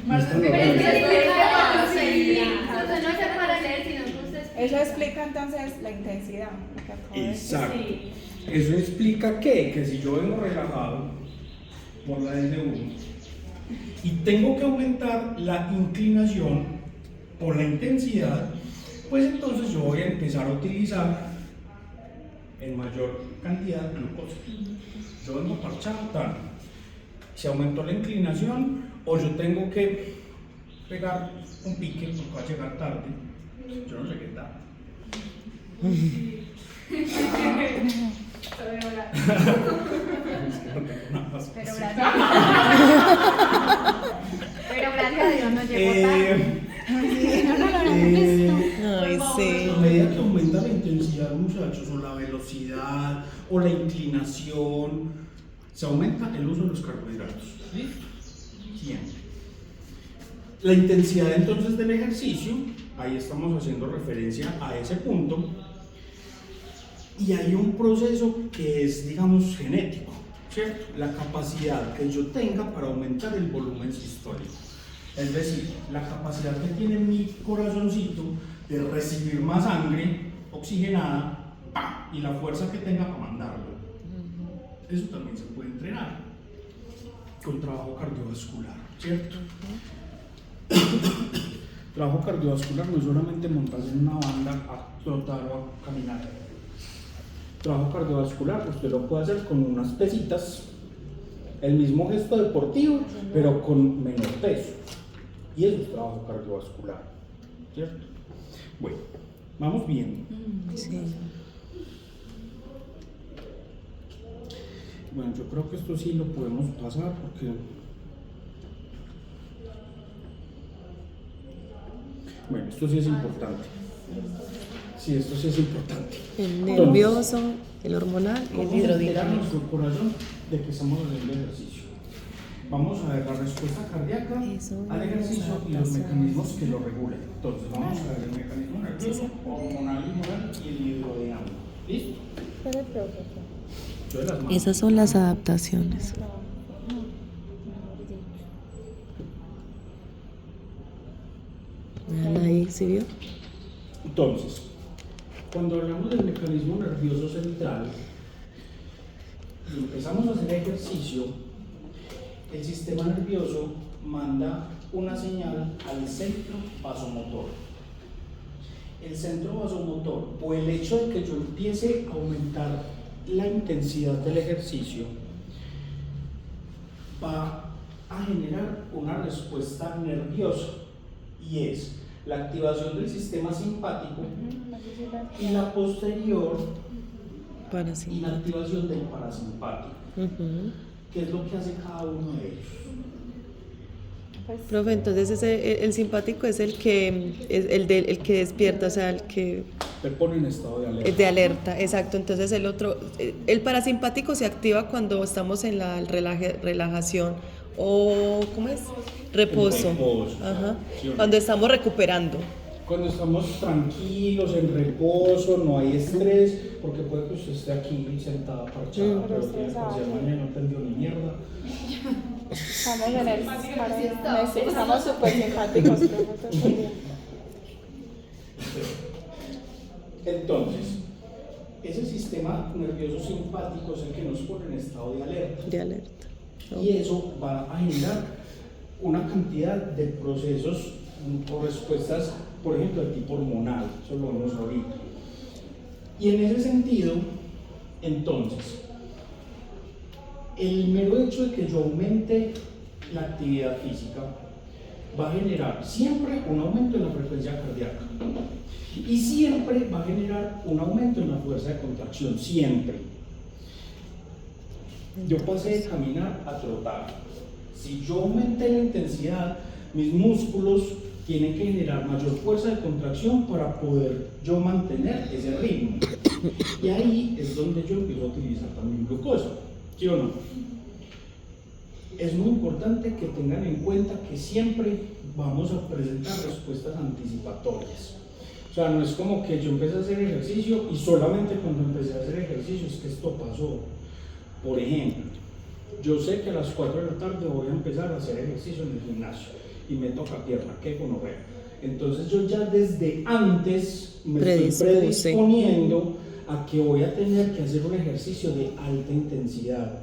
Speaker 1: No están
Speaker 4: Pero es que
Speaker 1: logrando.
Speaker 4: entonces no se para leer, sino que usted
Speaker 2: Eso explica entonces la intensidad. Lo que acabo de decir.
Speaker 1: Exacto. Eso explica que si yo vengo relajado por la N1 y tengo que aumentar la inclinación por la intensidad, pues entonces yo voy a empezar a utilizar en mayor cantidad glucosa. Yo vengo parchado, tal. Se aumentó la inclinación o yo tengo que pegar un pique porque va a llegar tarde. Yo no llegué tarde. Es que no tengo nada más que
Speaker 4: Pero
Speaker 1: decir.
Speaker 4: gracias a Dios no llegó tarde.
Speaker 6: Ay, sí.
Speaker 1: A medida que aumenta la intensidad, muchachos, o la velocidad, o la inclinación, se aumenta el uso de los carbohidratos. ¿Listo? Siempre. La intensidad entonces del ejercicio, ahí estamos haciendo referencia a ese punto, y hay un proceso que es, digamos, genético, ¿cierto? La capacidad que yo tenga para aumentar el volumen sistólico. Es decir, la capacidad que tiene mi corazoncito de recibir más sangre oxigenada, ¡pam!, y la fuerza que tenga para mandarlo. Eso también se puede entrenar con trabajo cardiovascular, ¿cierto? Trabajo cardiovascular no es solamente montarse en una banda a trotar o a caminar. Trabajo cardiovascular usted lo puede hacer con unas pesitas, el mismo gesto deportivo, pero con menor peso. Y eso es trabajo cardiovascular, ¿cierto? Bueno, vamos viendo.
Speaker 6: Sí.
Speaker 1: Bueno, yo creo que esto sí lo podemos pasar porque... Bueno, esto sí es importante. Sí, esto sí es importante.
Speaker 6: El nervioso, el hormonal y el
Speaker 1: ¿Cómo se entera
Speaker 6: hidrodinámico.
Speaker 1: nuestro corazón de que estamos haciendo ejercicio? Vamos a ver la respuesta cardíaca
Speaker 6: Eso,
Speaker 1: al ejercicio y los
Speaker 6: adaptación.
Speaker 1: mecanismos que lo regulan. Entonces, vamos a ver el mecanismo nervioso, hormonal y moral y el hidrodinámico. ¿Listo? Yo de las manos.
Speaker 6: Esas son las adaptaciones. Véala ahí, ¿sí vio?
Speaker 1: Entonces, cuando hablamos del mecanismo nervioso central y empezamos a hacer ejercicio, el sistema nervioso manda una señal al centro vasomotor. El centro vasomotor, o el hecho de que yo empiece a aumentar la intensidad del ejercicio, va a generar una respuesta nerviosa, y es la activación del sistema simpático y la posterior
Speaker 6: Parasimpático.
Speaker 1: inactivación del parasimpático. ¿Qué es lo que hace cada uno de ellos?
Speaker 6: Profe, entonces el simpático es el que el que despierta, o sea, el que
Speaker 1: Te pone en estado de alerta.
Speaker 6: es de alerta, exacto. Entonces el otro, el parasimpático se activa cuando estamos en la relajación o ¿cómo es? Reposo.
Speaker 1: Reposo,
Speaker 6: Ajá.
Speaker 1: ¿sí o no?
Speaker 6: Cuando estamos recuperando.
Speaker 1: Cuando estamos tranquilos, en reposo, no hay estrés, porque puede que usted esté aquí sentada parchada, pero tiene que hacer mañana, no entendió ni mierda.
Speaker 2: Estamos en el estamos súper simpáticos.
Speaker 1: Entonces, ese sistema nervioso simpático es el que nos pone en estado de alerta.
Speaker 6: De alerta.
Speaker 1: Y eso va a generar una cantidad de procesos o respuestas, por ejemplo, de tipo hormonal, eso lo vemos ahorita. Y en ese sentido, entonces, el mero hecho de que yo aumente la actividad física va a generar siempre un aumento en la frecuencia cardíaca y siempre va a generar un aumento en la fuerza de contracción, siempre. Yo pasé de caminar a trotar. Si yo aumenté la intensidad, mis músculos tiene que generar mayor fuerza de contracción para poder yo mantener ese ritmo. Y ahí es donde yo empiezo a utilizar también glucosa, ¿sí o no? Es muy importante que tengan en cuenta que siempre vamos a presentar respuestas anticipatorias. O sea, no es como que yo empecé a hacer ejercicio y solamente cuando empecé a hacer ejercicio es que esto pasó. Por ejemplo, yo sé que a las 4 de la tarde voy a empezar a hacer ejercicio en el gimnasio y me toca pierna, qué gonorrea. Entonces yo ya desde antes me estoy predisponiendo a que voy a tener que hacer un ejercicio de alta intensidad.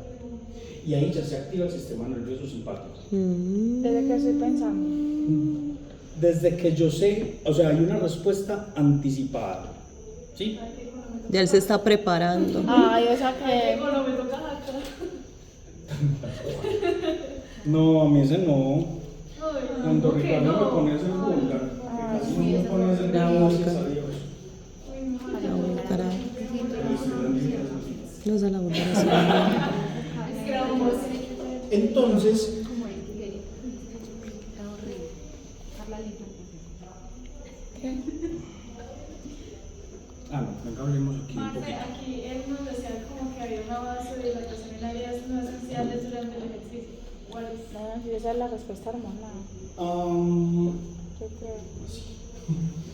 Speaker 1: Y ahí ya se activa el sistema nervioso simpático.
Speaker 2: Desde que estoy pensando.
Speaker 1: Desde que yo sé, o sea, hay una respuesta anticipada. ¿Sí?
Speaker 6: Ya él se está preparando.
Speaker 2: Ay, o sea que.
Speaker 7: Cuando me toca acá.
Speaker 1: No, a mí ese no. Cuando
Speaker 7: ¿por qué
Speaker 1: Ricardo
Speaker 7: no?
Speaker 1: me pone a hacer búlgara, que casi no me pone a hacer nada, gracias a Dios.
Speaker 6: La búlgara. No sé la búlgara.
Speaker 1: Entonces, venga, hablemos aquí un
Speaker 7: Marce,
Speaker 1: poquito.
Speaker 7: aquí él nos decía como que había una base de hidratación en áreas no esenciales durante el ejercicio. ¿Cuál es?
Speaker 2: No, si esa es la respuesta hormonal. Yo creo.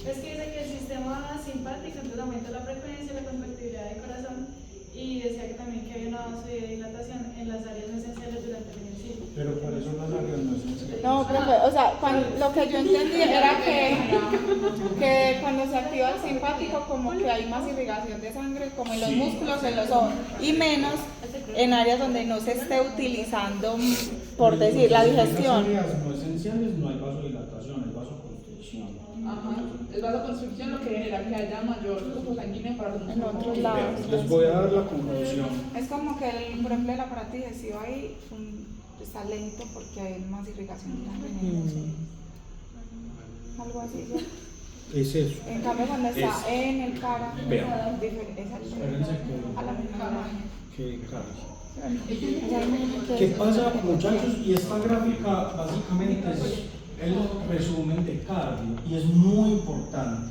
Speaker 7: Es que dice que el sistema simpático entonces aumenta la frecuencia y la contractibilidad del corazón y decía que también que había una base de dilatación en las áreas no esenciales durante el ejercicio.
Speaker 1: Pero por eso las áreas no esenciales.
Speaker 2: No, profe, o sea, lo que yo entendí era que cuando se activa el simpático como que hay más irrigación de sangre como en los músculos, en los ojos y menos en áreas donde no se esté utilizando, por decir, la digestión.
Speaker 1: En las áreas no esenciales no hay vasodilatación, hay vasoconstricción.
Speaker 3: Ajá. Es vasoconstricción lo que genera que haya mayor flujo sanguíneo para los
Speaker 2: En otros
Speaker 3: músculos.
Speaker 2: lados.
Speaker 1: Les voy a dar la conclusión.
Speaker 2: Es como que, por ejemplo, el aparato digestivo ahí está lento porque hay más irrigación de sangre en el músculo. Algo así, ¿cierto?
Speaker 1: Es eso.
Speaker 2: En cambio, cuando está en el cara,
Speaker 1: Vean.
Speaker 2: es a la misma hora.
Speaker 1: Que cargue.
Speaker 2: O sea, imagínate
Speaker 1: ¿Qué
Speaker 2: eso.
Speaker 1: pasa, muchachos? Y esta gráfica básicamente es el resumen de cardio y es muy importante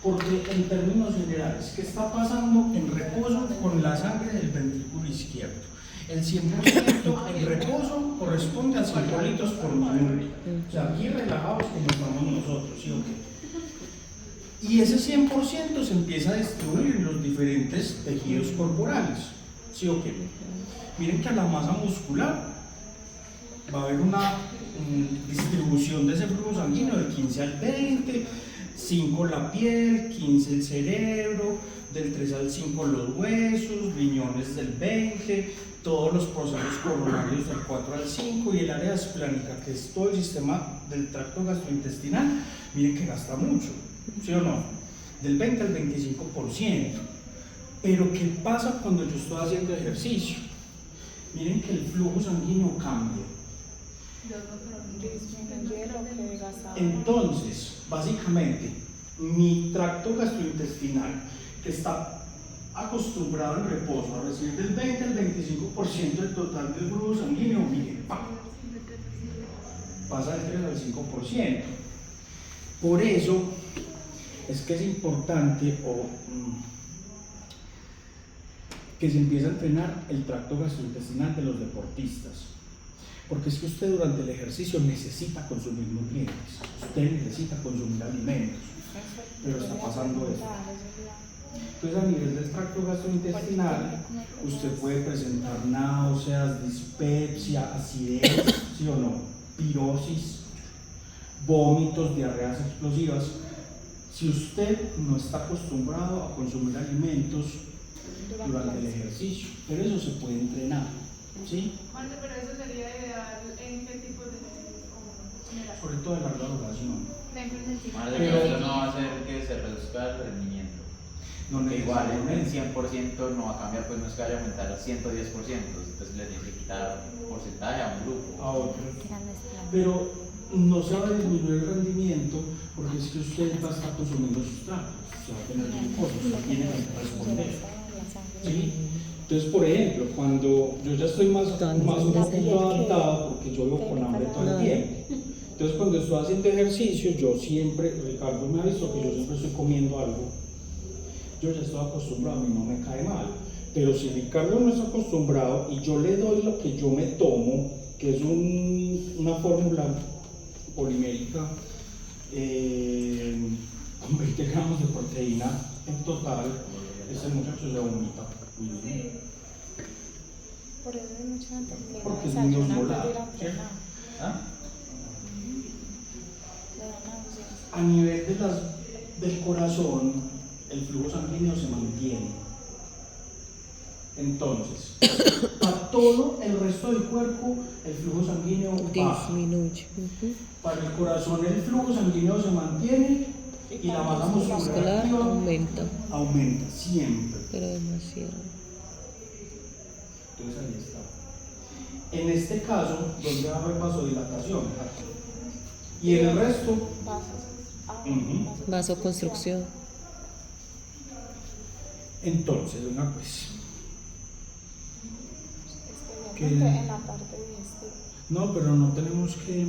Speaker 1: porque en términos generales, ¿qué está pasando en reposo con la sangre del ventrículo izquierdo? El 100% en reposo corresponde a 5 litros por minuto. O sea, aquí relajados como estamos nosotros, ¿sí o qué? Y ese 100% se empieza a distribuir en los diferentes tejidos corporales, ¿sí o qué? Miren que a la masa muscular va a haber una distribución de ese flujo sanguíneo del 15 al 20, 5 la piel, 15 el cerebro, del 3 al 5 los huesos, riñones del 20, todos los procesos coronarios del 4 al 5 y el área esplánica, que es todo el sistema del tracto gastrointestinal, miren que gasta mucho, ¿sí o no? Del 20 al 25%. Pero ¿qué pasa cuando yo estoy haciendo ejercicio? Miren que el flujo sanguíneo cambia.
Speaker 2: Disminuye lo que gastaba.
Speaker 1: Entonces, básicamente, mi tracto gastrointestinal, que está acostumbrado al reposo a recibir del 20 al 25% del total del flujo sanguíneo, miren, pasa del 3 al 5%. Por eso es que es importante que se empiece a entrenar el tracto gastrointestinal de los deportistas. Porque es que usted durante el ejercicio necesita consumir nutrientes, usted necesita consumir alimentos, pero está pasando eso. Entonces, a nivel del tracto gastrointestinal, usted puede presentar náuseas, dispepsia, acidez, ¿sí o no? Pirosis, vómitos, diarreas explosivas. Si usted no está acostumbrado a consumir alimentos durante el ejercicio, pero eso se puede entrenar, ¿sí?
Speaker 7: Marce, pero eso sería ideal en qué tipo de ejercicios general.
Speaker 1: Sobre todo en la oración.
Speaker 7: Dentro del ejercicio.
Speaker 5: Madre,
Speaker 1: Pero-
Speaker 5: pero eso no va a hacer que se reduzca el rendimiento.
Speaker 1: No
Speaker 5: Porque igual en el
Speaker 1: necesariamente.
Speaker 5: 100% no va a cambiar, pues no es que vaya a aumentar al 110%, entonces le tiene que quitar porcentaje a un grupo.
Speaker 1: A otro. Pero no se va a disminuir el rendimiento porque es que usted va a estar consumiendo sustratos, o sea, va a tener glucosa, usted tiene que responder. ¿Sí? Entonces, por ejemplo, cuando yo ya estoy más un poquito adaptado porque yo vivo con hambre todo el tiempo. Entonces cuando estoy haciendo ejercicio, yo siempre, Ricardo me ha visto que yo siempre estoy comiendo algo. Yo ya estoy acostumbrado, a mí no me cae mal. Pero si Ricardo no está acostumbrado y yo le doy lo que yo me tomo, que es una fórmula polimérica con 20 gramos de proteína en total, ese muchacho se vomita.
Speaker 2: Por eso hay mucha gente que
Speaker 1: Porque es
Speaker 2: no
Speaker 1: muy
Speaker 2: desayuna
Speaker 1: osmolar,
Speaker 2: antes de ir a
Speaker 1: ¿cierto?
Speaker 2: entrenar.
Speaker 5: ¿Ah?
Speaker 2: Le da náuseas.
Speaker 1: A nivel del corazón, el flujo sanguíneo se mantiene. Entonces, para todo el resto del cuerpo, el flujo sanguíneo baja.
Speaker 6: Disminuye.
Speaker 1: Para el corazón, el flujo sanguíneo se mantiene y la masa muscular
Speaker 6: Muscular
Speaker 1: activa
Speaker 6: aumenta,
Speaker 1: siempre.
Speaker 6: pero demasiado.
Speaker 1: Entonces ahí está. En este caso, ¿dónde va a haber vasodilatación? Aquí. Y en el resto, Ujú.
Speaker 6: Vasoconstrucción.
Speaker 1: entonces, venga pues.
Speaker 2: Especialmente en la parte digestiva.
Speaker 1: No, pero no tenemos que.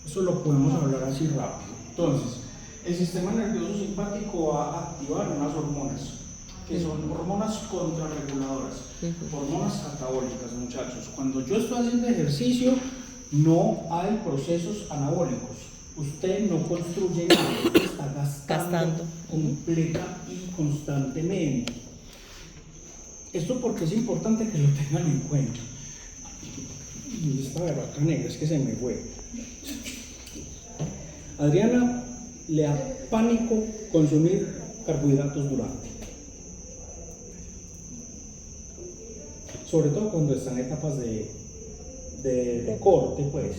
Speaker 1: Eso lo podemos hablar así rápido. Entonces, el sistema nervioso simpático va a activar unas hormonas, que son hormonas contrarreguladoras, hormonas catabólicas, muchachos. Cuando yo estoy haciendo ejercicio, no hay procesos anabólicos. Usted no construye nada, usted está gastando completa y constantemente. Esto porque es importante que lo tengan en cuenta. Y esta berraca negra es que se me fue. Adriana le da pánico consumir carbohidratos durante. Sobre todo cuando están en etapas de corte, pues.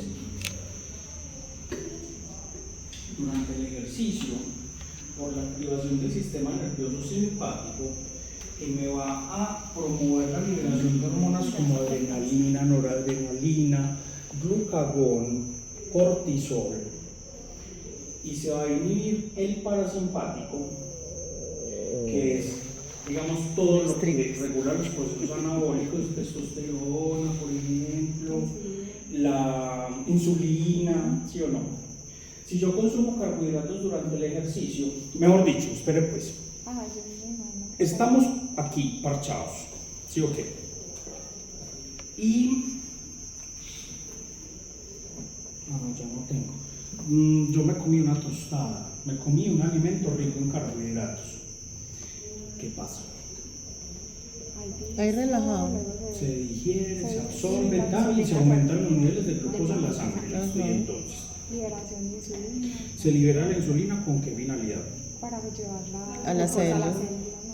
Speaker 1: Durante el ejercicio, por la activación del sistema nervioso simpático, que me va a promover la liberación de hormonas como adrenalina, noradrenalina, glucagón, cortisol, y se va a inhibir el parasimpático, que es, digamos, todo lo que regula los procesos anabólicos, testosterona, por ejemplo, la insulina, ¿sí o no? Si yo consumo carbohidratos durante el ejercicio, mejor dicho, espere pues,
Speaker 2: Ay, yo me imagino.
Speaker 1: estamos aquí parchados, ¿sí o qué? Y ya no tengo. Yo me comí una tostada, me comí un alimento rico en carbohidratos. ¿Qué pasa?
Speaker 6: Ahí relajado.
Speaker 1: Se digiere, se absorbe tal, y se aumentan los niveles de glucosa en la sangre. ¿Listo? Y entonces
Speaker 2: Liberación de insulina.
Speaker 1: se libera la insulina, ¿con qué finalidad?
Speaker 2: Para llevarla
Speaker 6: A la célula.
Speaker 2: ¿no?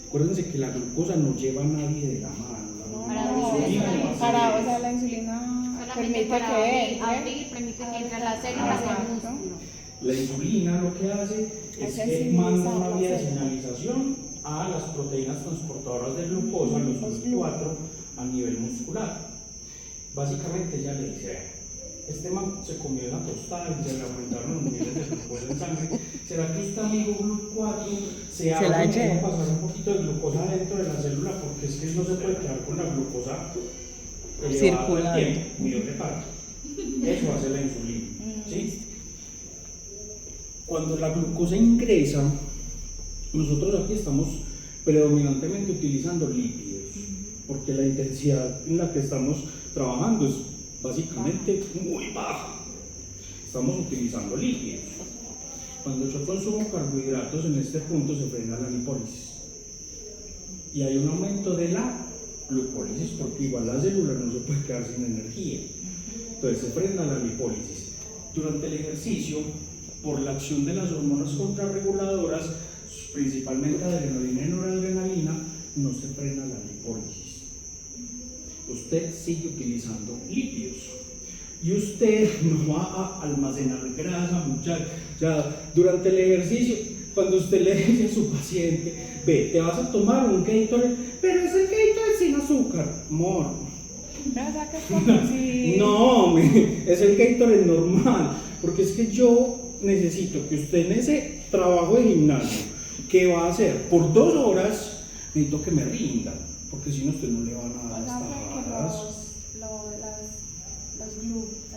Speaker 1: Acuérdense que la glucosa no lleva a nadie de la mano.
Speaker 2: No, para, o sea, la insulina
Speaker 4: Solamente
Speaker 2: permite
Speaker 4: para
Speaker 2: que
Speaker 4: abrir, permite que entre a las células y al
Speaker 2: Exacto.
Speaker 4: músculo.
Speaker 1: La insulina lo que hace es que manda una vía de señalización a las proteínas transportadoras de glucosa, los GLUT4, a nivel muscular. Básicamente ella le dice, este man se comió la tostada y se le aumentaron los niveles de glucosa en sangre. ¿Será que usted, amigo GLUT4, se abre
Speaker 6: la
Speaker 1: y deja
Speaker 6: lleva.
Speaker 1: pasar un poquito de glucosa dentro de la célula? Porque es que no se puede quedar con la glucosa elevada todo el
Speaker 6: Circulando.
Speaker 1: tiempo, muy de reparto. Eso hace la insulina, ¿sí? Cuando la glucosa ingresa, nosotros aquí estamos predominantemente utilizando lípidos, porque la intensidad en la que estamos trabajando es básicamente muy baja. Estamos utilizando lípidos. Cuando yo consumo carbohidratos, en este punto se frena la lipólisis. Y hay un aumento de la glucólisis, porque igual la célula no se puede quedar sin energía. Entonces se frena la lipólisis. Durante el ejercicio, por la acción de las hormonas contrarreguladoras, principalmente adrenalina y noradrenalina, no se frena la lipólisis. Usted sigue utilizando lípidos y usted no va a almacenar grasa, muchachos. Ya durante el ejercicio, cuando usted le dice a su paciente, ve, te vas a tomar un Gatorade, pero ese Gatorade sin azúcar, amor.
Speaker 2: Pero, o sea, que es como si...
Speaker 1: No, es el Gatorade normal, porque es que yo necesito que usted en ese trabajo de gimnasio que va a hacer por 2 horas, necesito que me rinda, porque si no usted no le van a dar
Speaker 2: O
Speaker 1: las
Speaker 2: sea, que
Speaker 1: tajadas.
Speaker 2: las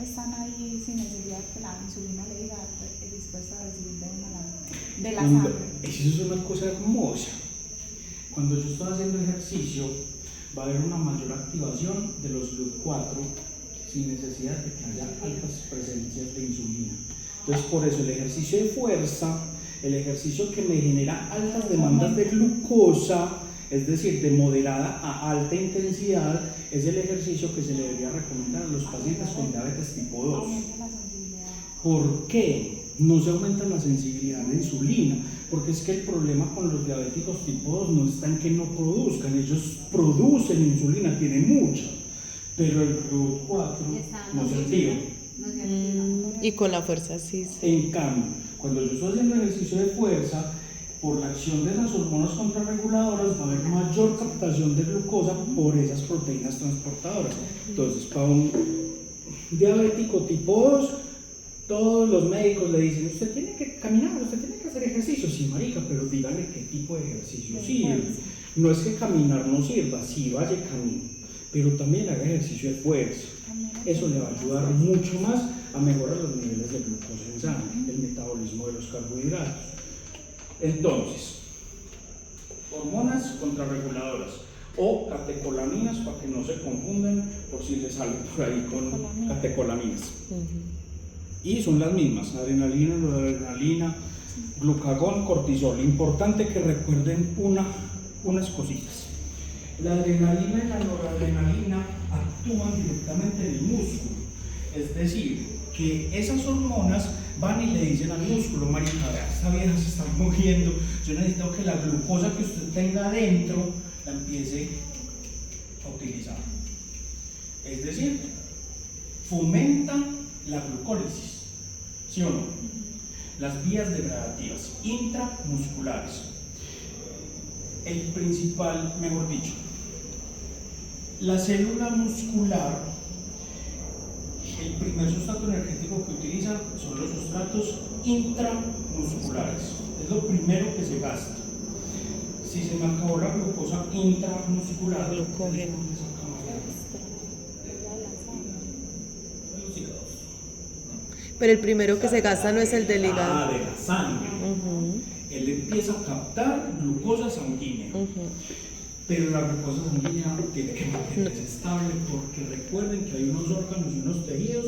Speaker 2: están ahí sin necesidad que la insulina le diga dispuesta a recibir de la
Speaker 1: No,
Speaker 2: sangre.
Speaker 1: eso es una cosa hermosa. Cuando yo estoy haciendo ejercicio, va a haber una mayor activación de los GLUT4 sin necesidad de que haya altas presencias de insulina. Entonces, por eso el ejercicio de fuerza, el ejercicio que me genera altas demandas de glucosa, es decir, de moderada a alta intensidad, es el ejercicio que se le debería recomendar a los pacientes con diabetes tipo 2.
Speaker 2: Aumenta la sensibilidad.
Speaker 1: ¿Por qué no se aumenta la sensibilidad de insulina? Porque es que el problema con los diabéticos tipo 2 no está en que no produzcan, ellos producen insulina, tienen mucha, pero el GLUT4 no se activa.
Speaker 4: No se activa.
Speaker 6: Y con la fuerza sí.
Speaker 1: En cambio, cuando yo estoy haciendo ejercicio de fuerza, por la acción de las hormonas contrarreguladoras va a haber mayor captación de glucosa por esas proteínas transportadoras. Entonces, para un diabético tipo 2, todos los médicos le dicen, usted tiene que caminar, usted tiene que hacer ejercicio. Sí, marica, pero dígale qué tipo de ejercicio sirve. No es que caminar no sirva, sí, vaya y camine, pero también haga ejercicio de fuerza. Eso le va a ayudar mucho más a mejorar los niveles de glucosa en sangre, el metabolismo de los carbohidratos. Entonces, hormonas contrarreguladoras o catecolaminas, para que no se confundan por si les salen por ahí con catecolaminas. Y son las mismas, adrenalina, noradrenalina, glucagón, cortisol. Importante que recuerden unas cositas. La adrenalina y la noradrenalina actúan directamente en el músculo. Es decir, que esas hormonas van y le dicen al músculo, marica, vea, esta vieja se está moviendo, yo necesito que la glucosa que usted tenga adentro la empiece a utilizar. Es decir, fomenta la glucólisis, ¿sí o no? Las vías degradativas intramusculares. El principal, mejor dicho, la célula muscular, el primer sustrato energético que utiliza son los sustratos intramusculares. Es lo primero que se gasta. Si se me acabó la glucosa intramuscular,
Speaker 6: Glucógeno. Pero el primero que se gasta no es el del hígado.
Speaker 1: de la sangre. Él empieza a captar glucosa sanguínea. Pero la glucosa sanguínea tiene que mantenerse estable porque recuerden que hay unos órganos y unos tejidos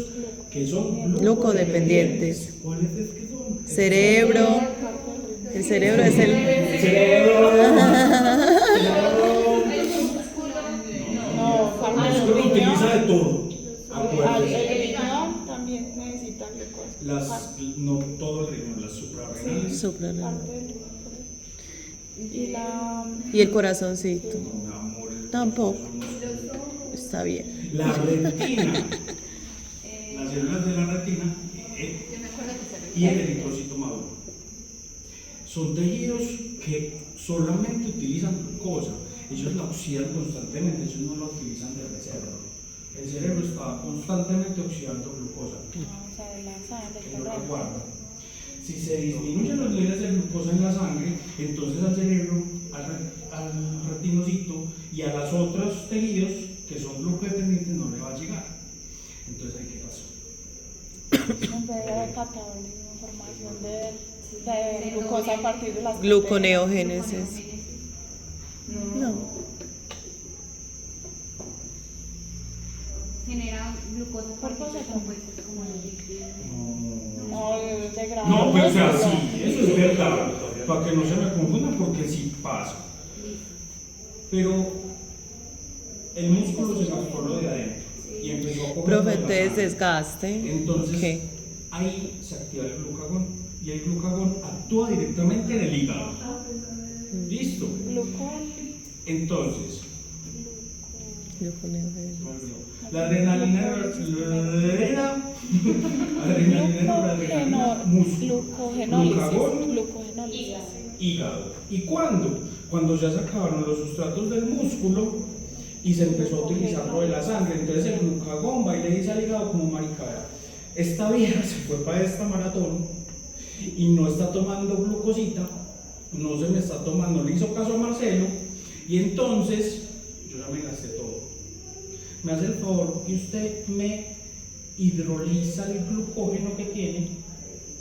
Speaker 1: que son
Speaker 6: Glucodependientes.
Speaker 1: ¿Cuáles es que son?
Speaker 6: Cerebro. El cerebro es el.
Speaker 1: Cerebro.
Speaker 2: No,
Speaker 1: El cerebro utiliza de todo.
Speaker 2: el riñón también necesita glucosa.
Speaker 1: No todo el riñón, las suprarrenales.
Speaker 6: Suprarrenal.
Speaker 2: Parte del riñón.
Speaker 6: Y el corazoncito.
Speaker 1: Mi amor,
Speaker 6: Tampoco. Está bien.
Speaker 1: La retina. Las células de la retina y el eritrocito maduro. Son tejidos que solamente utilizan glucosa. Ellos la oxidan constantemente, ellos no la utilizan de reserva. El cerebro está constantemente oxidando glucosa. Que no la guarda. Si se disminuyen los niveles de glucosa en la sangre, entonces al cerebro, al retinocito y a los otros tejidos que son glucodependientes no le va a llegar. Entonces, ¿qué pasa?
Speaker 2: En vez de catabolismo, formación de glucosa a partir de las
Speaker 6: Gluconeogénesis. No.
Speaker 4: Genera glucosa por partículas compuestas como los lípidos.
Speaker 2: No, degrada.
Speaker 1: No, pero o sea, sí, eso es verdad. Para que no se me confundan, porque sí pasa. Pero el músculo se gastó lo de adentro y empezó a comer.
Speaker 6: Profe,
Speaker 1: toda la
Speaker 6: entonces
Speaker 1: sangre.
Speaker 6: desgaste.
Speaker 1: Entonces,
Speaker 6: ¿Qué?
Speaker 1: ahí se activa el glucagón y el glucagón actúa directamente en el hígado. ¿Listo?
Speaker 2: Glucón.
Speaker 1: Entonces,
Speaker 6: Gluconeogénesis.
Speaker 1: la adrenalina,
Speaker 2: Glucogenólisis.
Speaker 1: hígado. ¿Y cuándo? Cuando ya se acabaron los sustratos del músculo y se empezó a utilizar lo de la sangre. Entonces el glucagón va y le dice al hígado como maricada, esta vieja se fue para esta maratón y no está tomando glucosita, no se me está tomando, no le hizo caso a Marcelo y entonces yo ya me gasté todo. Me hace el favor que usted me hidroliza el glucógeno que tiene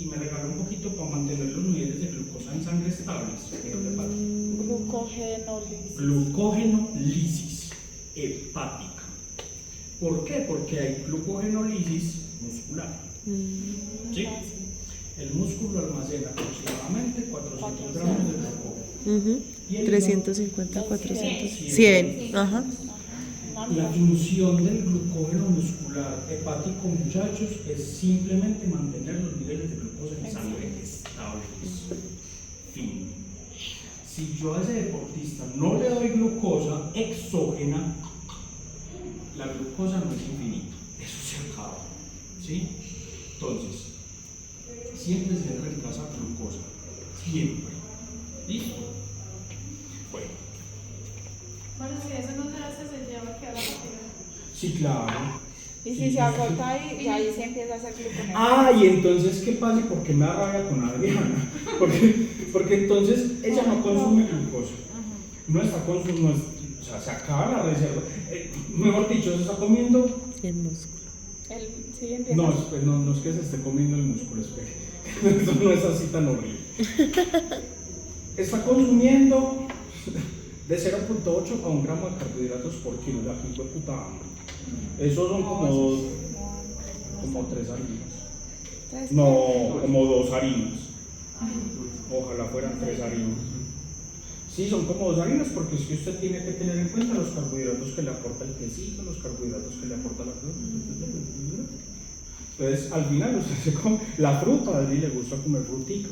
Speaker 1: y me regala un poquito para mantener los niveles de glucosa en sangre estables. Glucógenolisis hepática. ¿Por qué? Porque hay glucogenolisis muscular. ¿Sí? El músculo almacena aproximadamente 400 gramos de glucógeno. Y el
Speaker 6: 350, 400, 100. Ajá.
Speaker 1: La función del glucógeno muscular hepático, muchachos, es simplemente mantener los niveles de glucosa en sangre estables. Fin. Si yo a ese deportista no le doy glucosa exógena, la glucosa no es infinita. Eso se acaba. ¿Sí? Entonces, siempre se debe reemplazar glucosa. Siempre. ¿Listo? Bueno.
Speaker 7: Bueno, si eso no se hace, se lleva a quedar la fatiga.
Speaker 1: Sí, claro.
Speaker 2: Y si se agota ahí, ya ahí se empieza a hacer gluconeosis.
Speaker 1: Ah, y entonces, ¿qué pasa? ¿Por qué me da rabia con Adriana? Porque entonces ella no consume glucosa. No está consumiendo, o sea, se acaba la reserva. Mejor dicho, se está comiendo.
Speaker 6: El músculo.
Speaker 2: Sí, empieza.
Speaker 1: No es que se esté comiendo el músculo, espere. Eso no es así tan horrible. Está consumiendo de 0.8 a 1 gramo de carbohidratos por kilo. La hijo de puta hambre. Esos son como 3 harinas. No, como 2 harinas. Ojalá fueran 3 harinas. Sí, son como 2 harinas porque es que usted tiene que tener en cuenta los carbohidratos que le aporta el quesito, los carbohidratos que le aporta la fruta. Entonces, al final usted se come la fruta, a Adri le gusta comer frutica.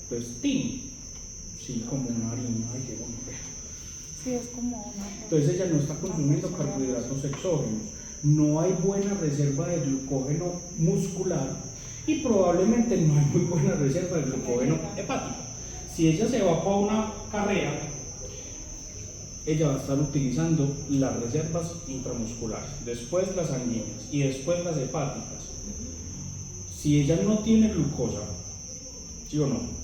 Speaker 1: Entonces, sí, como una harina, ay, qué bueno.
Speaker 2: Sí, es como una.
Speaker 1: Entonces ella no está consumiendo carbohidratos exógenos, no hay buena reserva de glucógeno muscular y probablemente no hay muy buena reserva de glucógeno hepático. Si ella se va para una carrera, ella va a estar utilizando las reservas intramusculares, después las sanguíneas y después las hepáticas. Si ella no tiene glucosa, ¿sí o no?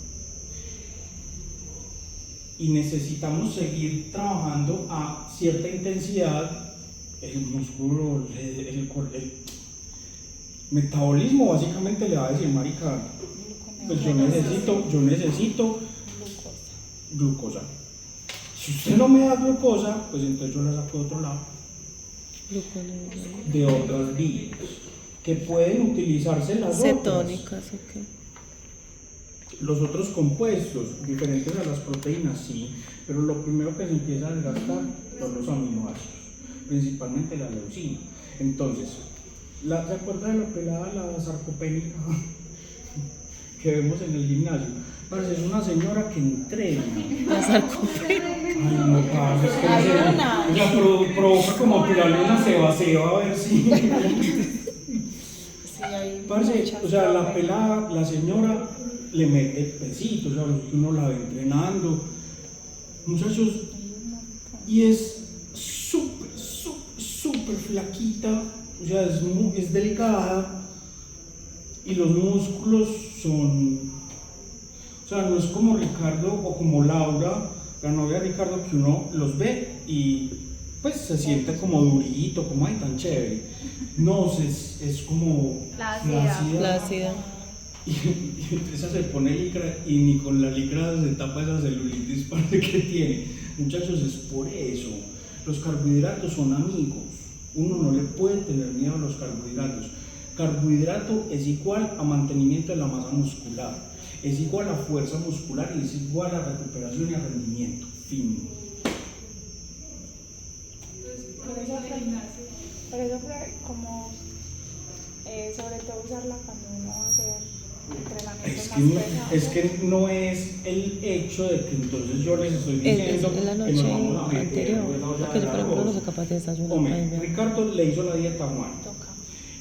Speaker 1: Y necesitamos seguir trabajando a cierta intensidad, el músculo, el metabolismo básicamente le va a decir, marica, pues yo necesito glucosa. Si usted no me da glucosa, pues entonces yo la saco de otro lado, de otras vías, que pueden utilizarse las
Speaker 6: cetónicas, ok.
Speaker 1: Los otros compuestos, diferentes a las proteínas, sí, pero lo primero que se empieza a desgastar son los aminoácidos, principalmente la leucina. Entonces, ¿se acuerda de la pelada, la sarcopénica que vemos en el gimnasio? Parece es una señora que entrena.
Speaker 6: La sarcopénica.
Speaker 1: Ay, no pasa, es que ella provoca como tirarle una ceba a ver si.
Speaker 2: Sí, hay
Speaker 1: Parce, o sea, la pelada, la señora le mete pesitos, o sea, uno la ve entrenando, muchachos, y es súper flaquita, o sea, es delgada, y los músculos son, o sea, no es como Ricardo o como Laura, la novia de Ricardo, que uno los ve y pues se siente como durito, como ay tan chévere. No, es como
Speaker 6: Flácida.
Speaker 1: Y esa se pone licra y ni con la licra se tapa esa celulitis parte que tiene. Muchachos, es por eso. Los carbohidratos son amigos. Uno no le puede tener miedo a los carbohidratos. Carbohidrato es igual a mantenimiento de la masa muscular, es igual a fuerza muscular y es igual a recuperación y a rendimiento. Fin.
Speaker 2: Por eso, como sobre todo usarla cuando uno va a hacer entrenamientos más pesados.
Speaker 1: Es que no es el hecho de que entonces yo les estoy diciendo
Speaker 6: En la
Speaker 1: que
Speaker 6: noche
Speaker 1: nos vamos a meter
Speaker 6: anterior, porque yo por ejemplo no soy capaz de desayunar.
Speaker 1: Hombre, Ricardo le hizo la dieta a Juan
Speaker 2: Toca.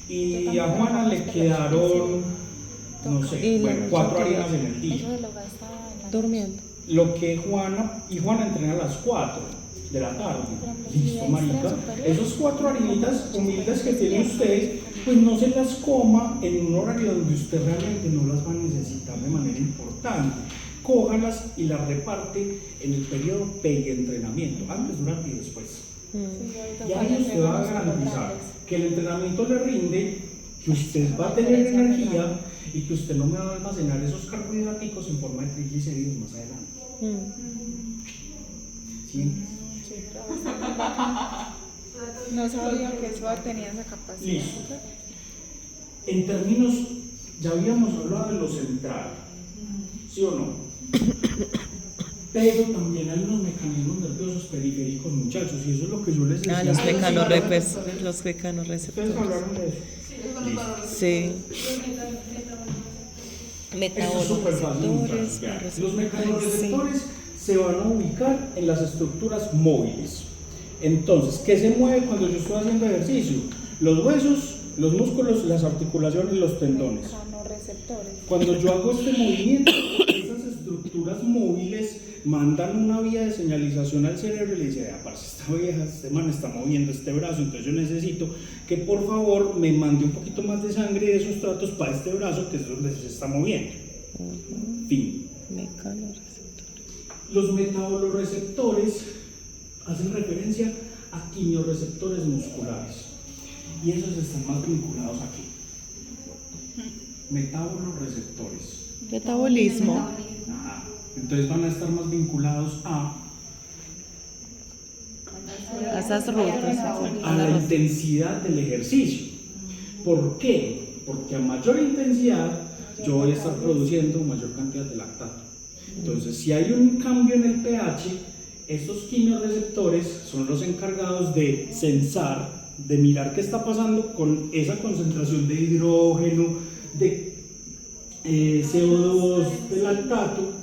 Speaker 1: y a Juana le quedaron, no sé,
Speaker 6: Y la
Speaker 1: bueno,
Speaker 6: noche
Speaker 1: 4
Speaker 6: anterior.
Speaker 1: harinas en el
Speaker 2: Eso
Speaker 1: día.
Speaker 2: se lo gasta en la
Speaker 6: Durmiendo.
Speaker 1: Lo que Juana entrena a las 4 de la tarde. Listo, marica. Esos 4 harinitas humildes que tiene usted, pues no se las coma en un horario donde usted realmente no las va a necesitar de manera importante. Cójalas y las reparte en el periodo entrenamiento, antes, durante y después. Y ahí usted va a garantizar que el entrenamiento le rinde que usted va a tener energía y que usted no me va a almacenar esos carbohidratos en forma de triglicéridos más adelante. ¿Sí?
Speaker 2: Sí, pero está muy bacano. No sabía que eso tenía esa capacidad.
Speaker 1: Listo. En términos, ya habíamos hablado de lo central, ¿sí o no? Pero también hay unos mecanismos nerviosos periféricos, muchachos, y eso es lo que yo les decía.
Speaker 6: Los mecanorreceptores.
Speaker 1: ¿Ustedes hablaron de eso?
Speaker 6: Sí.
Speaker 1: Esto es súper fácil.
Speaker 6: Metaboreceptores.
Speaker 1: Vean, los mecanorreceptores se van a ubicar en las estructuras móviles. Entonces, ¿qué se mueve cuando yo estoy haciendo ejercicio? Los huesos, los músculos, las articulaciones, los tendones.
Speaker 2: Mecanorreceptores.
Speaker 1: Cuando yo hago este movimiento, esas estructuras móviles mandan una vía de señalización al cerebro y le dice, parce, esta vieja, este man está moviendo este brazo, entonces yo necesito que por favor me mande un poquito más de sangre de sustratos para este brazo, que es donde se está moviendo. Fin. Los metabolorreceptores hacen referencia a quimiorreceptores musculares y esos están más vinculados aquí. Metabolorreceptores.
Speaker 6: Metabolismo.
Speaker 1: Ajá. Entonces van a estar más vinculados a
Speaker 6: Esas rutas.
Speaker 1: la intensidad del ejercicio. ¿Por qué? Porque a mayor intensidad yo voy a estar produciendo mayor cantidad de lactato. Entonces, si hay un cambio en el pH, estos quimiorreceptores son los encargados de sensar, de mirar qué está pasando con esa concentración de hidrógeno, de CO2, de lactato,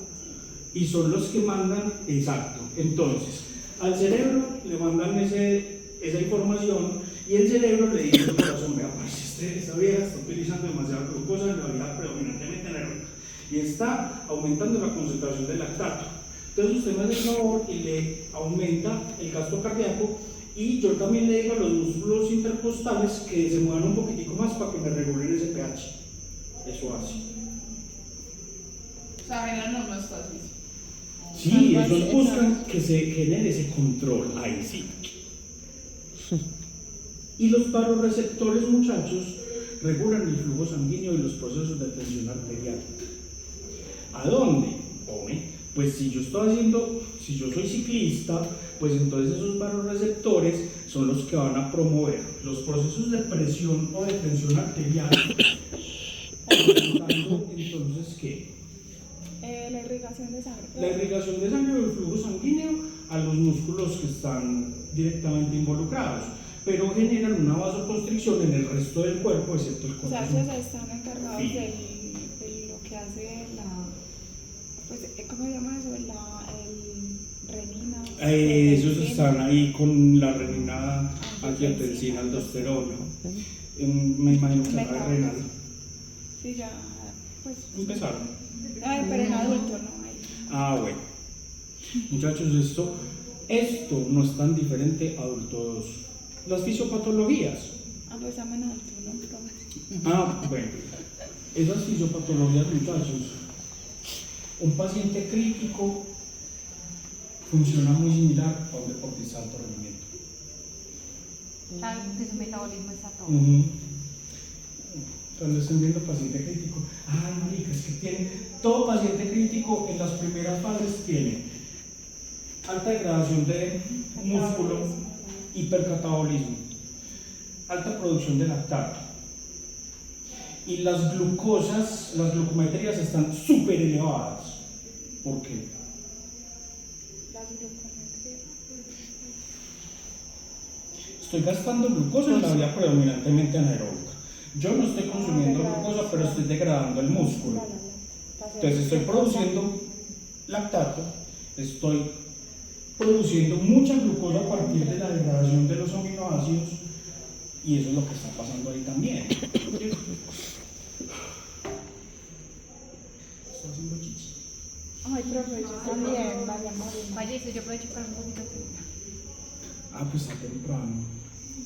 Speaker 1: y son los que mandan, exacto. Entonces, al cerebro le mandan esa información y el cerebro le dice al corazón, vea, pues esta vieja está utilizando demasiada glucosa en la vida predominantemente anaeróbica y está aumentando la concentración de lactato. Entonces usted me hace el favor y le aumenta el gasto cardíaco y yo también le digo a los músculos intercostales que se muevan un poquitico más para que me regulen ese pH. Eso hace.
Speaker 3: O sea, generan homeostasis.
Speaker 1: Sí, ellos buscan que se genere ese control, ahí sí. Y los baroreceptores, muchachos, regulan el flujo sanguíneo y los procesos de tensión arterial. ¿A dónde? Hombre, pues si yo soy ciclista, pues entonces esos baroreceptores son los que van a promover los procesos de presión o de tensión arterial. Entonces, ¿qué?
Speaker 2: La irrigación de sangre.
Speaker 1: La irrigación de sangre o el flujo sanguíneo a los músculos que están directamente involucrados, pero generan una vasoconstricción en el resto del cuerpo, excepto el
Speaker 2: O sea,
Speaker 1: corazón.
Speaker 2: ellos están encargados
Speaker 1: Sí.
Speaker 2: de lo que hace pues, ¿cómo se llama eso? El renina.
Speaker 1: Esos están ahí con la renina, angiotensina, aldosterona. Me imagino que la renal.
Speaker 2: Sí, ya, pues.
Speaker 1: Empezaron.
Speaker 2: Ay, pero en adulto no hay.
Speaker 1: Ah, bueno. Muchachos, esto no es tan diferente a adulto 2. Las fisiopatologías.
Speaker 2: Ah, pues llaman adulto, no, pero.
Speaker 1: Ah, bueno. Esas fisiopatologías, muchachos. Un paciente crítico funciona muy similar a un deportista de alto rendimiento.
Speaker 4: Claro, que su metabolismo está todo.
Speaker 1: Cuando estén viendo paciente crítico, ay, marica, es que todo paciente crítico en las primeras fases tiene alta degradación de músculo, hipercatabolismo, alta producción de lactato. Y las glucosas, las glucometrías están súper elevadas. ¿Por qué?
Speaker 2: Las glucometrías.
Speaker 1: Estoy gastando glucosa en la vía predominantemente anaeróbica. Yo no estoy consumiendo glucosa, pero estoy degradando el músculo. Entonces estoy produciendo lactato, estoy produciendo mucha glucosa a partir de la degradación de los aminoácidos y eso es lo que está pasando ahí también. Estoy haciendo chichi.
Speaker 2: Ay, profe, yo también, vaya morir.
Speaker 4: Vaya, eso yo aprovecho para un poquito así.
Speaker 1: Ah, pues está temprano.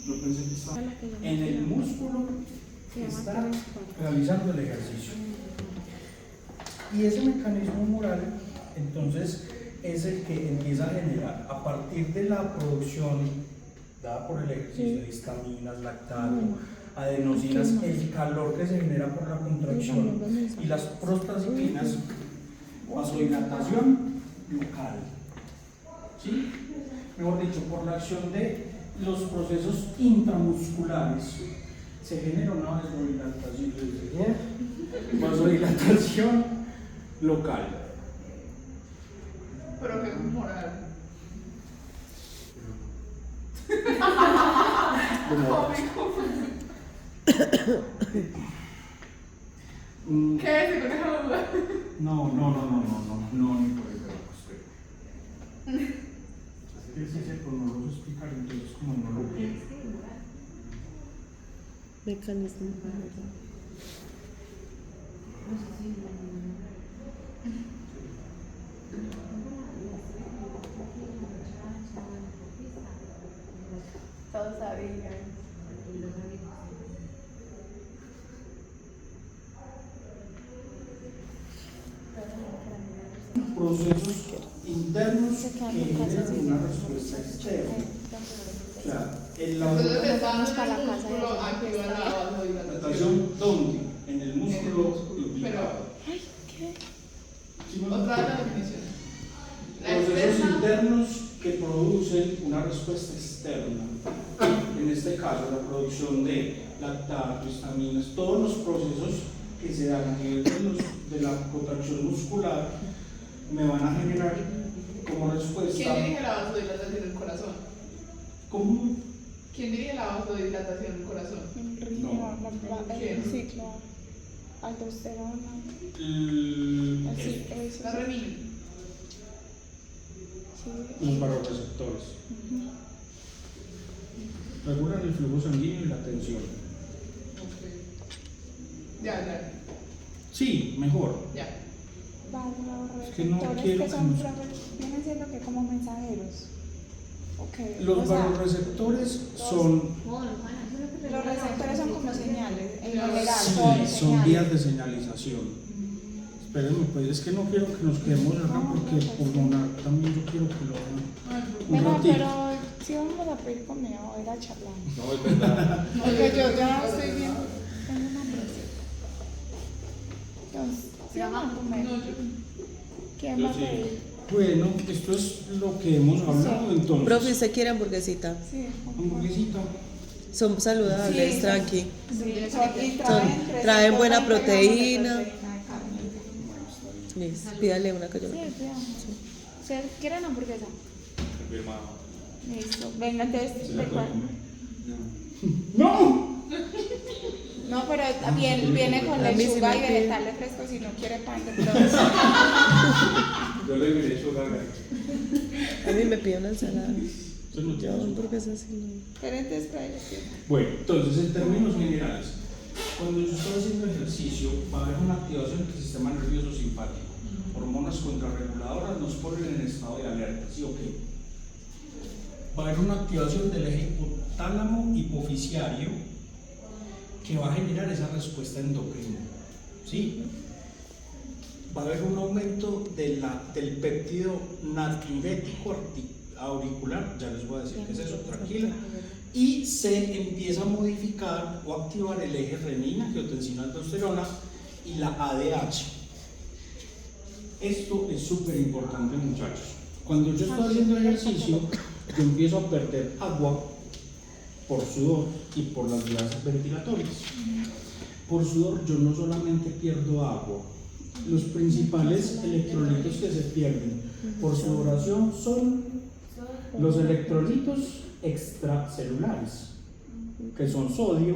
Speaker 1: Yo pensé que estaba en el músculo que está realizando el ejercicio. Y ese mecanismo moral, entonces, es el que empieza a generar, a partir de la producción dada por el ejercicio de histaminas, lactato, adenosinas, el calor que se genera por la contracción, y las prostaglandinas, vasodilatación local. ¿Sí? Mejor dicho, por la acción de los procesos intramusculares se genera una vasodilatación local.
Speaker 3: Pero que es moral. ¿Qué es? ¿Con esa duda?
Speaker 1: No, ni por el trabajo, espera. Es que ese no lo puedo explicar, entonces como no lo quiero.
Speaker 6: Mecanismo.
Speaker 2: Todos sabían.
Speaker 1: Procesos internos que generan una respuesta externa. Claro,
Speaker 3: Entonces estamos
Speaker 4: para la
Speaker 3: en el
Speaker 4: casa de
Speaker 3: músculo activa la vasodilatación.
Speaker 1: dilatación, ¿dónde? En el músculo implicado. ¿Sí me
Speaker 3: Otra
Speaker 1: entiendes?
Speaker 3: vez la definición. La
Speaker 1: Procesos
Speaker 3: externa,
Speaker 1: internos que producen una respuesta externa. En este caso, la producción de lactato, histaminas, todos los procesos que se dan a nivel de la contracción muscular me van a generar como respuesta.
Speaker 3: ¿quién dirige la vasodilatación del corazón?
Speaker 1: ¿Cómo?
Speaker 3: ¿Quién dirige la vasodilatación del corazón?
Speaker 2: El ritmo,
Speaker 3: ¿Quién?
Speaker 2: el ciclo, aldosterona,
Speaker 1: Eso.
Speaker 3: La renina.
Speaker 1: Los vasoreceptores. Regulan el flujo sanguíneo y la tensión.
Speaker 3: Ya.
Speaker 1: Sí, mejor.
Speaker 3: Ya.
Speaker 1: Es que no
Speaker 2: Vasoreceptores
Speaker 1: quiero
Speaker 2: que son,
Speaker 1: que nos-
Speaker 2: vienen siendo que como mensajeros. Okay.
Speaker 1: Los
Speaker 2: o sea,
Speaker 1: vasoreceptores son,
Speaker 2: los receptores son como señales, en general,
Speaker 1: sí,
Speaker 2: todos
Speaker 1: son
Speaker 2: señales.
Speaker 1: vías de señalización. Espérenme, pues es que no quiero que nos quedemos acá porque pulmonar también yo quiero que lo hagan un
Speaker 2: Bueno,
Speaker 1: ratito.
Speaker 2: pero si vamos a pedir comida o ir a charlar.
Speaker 5: No, es verdad.
Speaker 2: Porque yo ya estoy bien. Tengo una hambre. Entonces, ¿sí vamos a comer?
Speaker 3: No, yo.
Speaker 2: ¿Quién va a pedir?
Speaker 1: Bueno, esto es lo que hemos hablado entonces.
Speaker 6: Profe, ¿usted quiere hamburguesita?
Speaker 2: Sí,
Speaker 1: Hamburguesita.
Speaker 6: Son saludables,
Speaker 2: Sí,
Speaker 6: tranqui.
Speaker 2: y
Speaker 6: Traen buena
Speaker 2: 320 gramos de
Speaker 6: proteína.
Speaker 2: de carne.
Speaker 6: Listo, pídale una que yo
Speaker 2: Sí,
Speaker 6: me
Speaker 2: veamos. ¿Ustedes quieren hamburguesa?
Speaker 5: Confirmado.
Speaker 2: Listo. Venga, entonces, ¿de cuál?
Speaker 1: ¡No!
Speaker 2: No, pero viene con
Speaker 6: A mí sí
Speaker 2: lechuga
Speaker 6: me
Speaker 2: y
Speaker 6: pide.
Speaker 2: vegetales frescos si no quiere pan de pronto.
Speaker 5: Yo le hubiera hecho gaga.
Speaker 6: A mí me pide una ensalada.
Speaker 1: Eso no
Speaker 6: Yo
Speaker 1: tiene azúcar.
Speaker 6: hamburguesas así no.
Speaker 2: Pero entonces, para ellos,
Speaker 1: Bueno, entonces en términos generales, cuando yo estoy haciendo ejercicio, va a haber una activación del sistema nervioso simpático. Hormonas contrarreguladoras nos ponen en estado de alerta, ¿sí o qué? Va a haber una activación del eje hipotálamo hipoficiario que va a generar esa respuesta endocrina, ¿sí? Va a haber un aumento del péptido natriurético auricular, ya les voy a decir qué es eso, tranquila, y se empieza a modificar o activar el eje renina, angiotensina, aldosterona y la ADH. Esto es súper importante, muchachos. Cuando yo estoy haciendo ejercicio, yo empiezo a perder agua por sudor y por las vías ventilatorias. Por sudor yo no solamente pierdo agua, los principales electrolitos que se pierden por sudoración son los electrolitos extracelulares, que son sodio,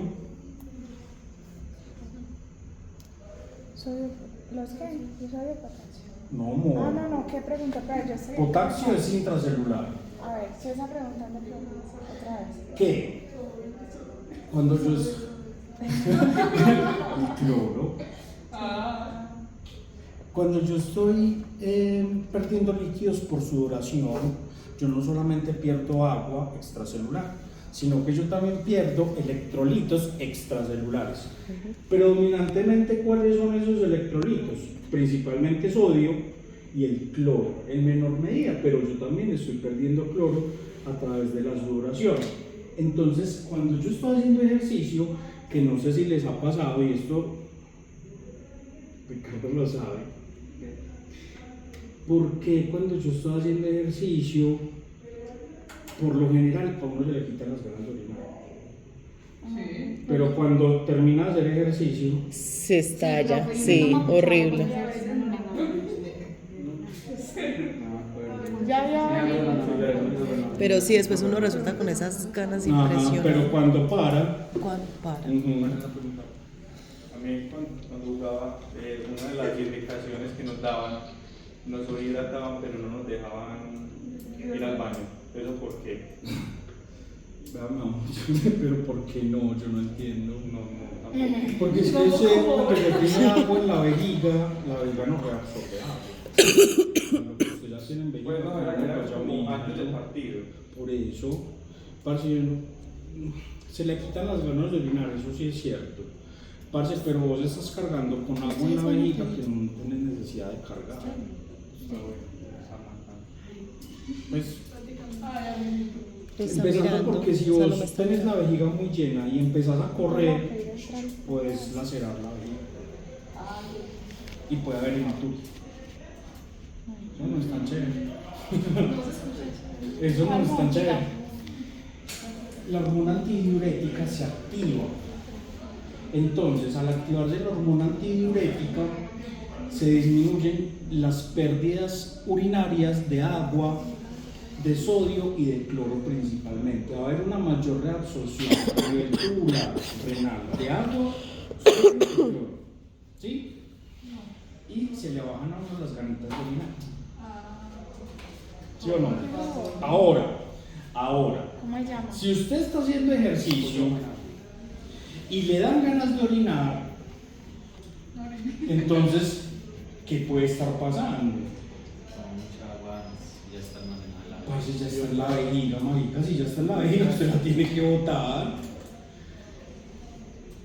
Speaker 2: ¿los qué? Yo soy de potasio.
Speaker 1: no amor,
Speaker 2: No, ¿qué pregunta? Pero yo estoy
Speaker 1: potasio es intracelular.
Speaker 2: A ver, si esa preguntando otra vez.
Speaker 1: ¿Qué? Cuando yo el cloro. Cuando yo estoy perdiendo líquidos por sudoración, yo no solamente pierdo agua extracelular, sino que yo también pierdo electrolitos extracelulares. Predominantemente, ¿cuáles son esos electrolitos? Principalmente sodio y el cloro, en menor medida, pero yo también estoy perdiendo cloro a través de la sudoración. Entonces, cuando yo estoy haciendo ejercicio, que no sé si les ha pasado, y esto Ricardo lo sabe, porque cuando yo estoy haciendo ejercicio, por lo general a uno se le quitan las ganas de orinar.
Speaker 3: Sí.
Speaker 1: Pero cuando termina de hacer ejercicio,
Speaker 6: Se estalla,
Speaker 4: profe,
Speaker 6: sí,
Speaker 4: toma mucha
Speaker 6: horrible.
Speaker 4: agua.
Speaker 2: Ya había
Speaker 6: Pero sí, después uno resulta con esas ganas
Speaker 1: ajá,
Speaker 6: impresionantes.
Speaker 1: pero cuando para,
Speaker 6: ¿Cuándo para?
Speaker 8: A mí cuando jugaba, una de las indicaciones que nos daban, nos hidrataban pero no nos dejaban ir al baño. ¿Eso por qué?
Speaker 1: pero ¿por qué no? Yo no entiendo.
Speaker 8: No, tampoco.
Speaker 1: Porque es que cuando se tiene agua en la vejiga no reabsorbe agua. Cuando usted la tiene en vejiga,
Speaker 8: Bueno, era
Speaker 1: pues ya
Speaker 8: como
Speaker 1: mismo.
Speaker 8: antes del partido.
Speaker 1: Por eso, parce, se le quitan las ganas de orinar, eso sí es cierto. Parce, pero vos estás cargando con agua en la vejiga que no tienes necesidad de cargar. Pues,
Speaker 6: Está
Speaker 1: empezando
Speaker 6: mirando,
Speaker 1: porque si
Speaker 6: solo me
Speaker 1: vos
Speaker 6: está
Speaker 1: tenés la
Speaker 6: mirando.
Speaker 1: vejiga muy llena y empezás a correr, puedes lacerar la vejiga. Y puede haber hematura. Eso no es tan chévere. Eso no es tan chévere. La hormona antidiurética se activa. Entonces, al activarse la hormona antidiurética, se disminuyen las pérdidas urinarias de agua, de sodio y de cloro principalmente. Va a haber una mayor reabsorción a nivel tubular, renal, de agua, sodio y cloro. ¿Sí? Y se le bajan a uno las ganitas de orinar. ¿Sí o no? Ahora,
Speaker 2: ¿Cómo se llama?
Speaker 1: si usted está haciendo ejercicio y le dan ganas de orinar, entonces, ¿qué puede estar pasando?
Speaker 5: Con mucha agua ya está almacenada el agua.
Speaker 1: Pues ya está en la vejiga, marica, si ya está en la vejiga, usted la tiene que botar.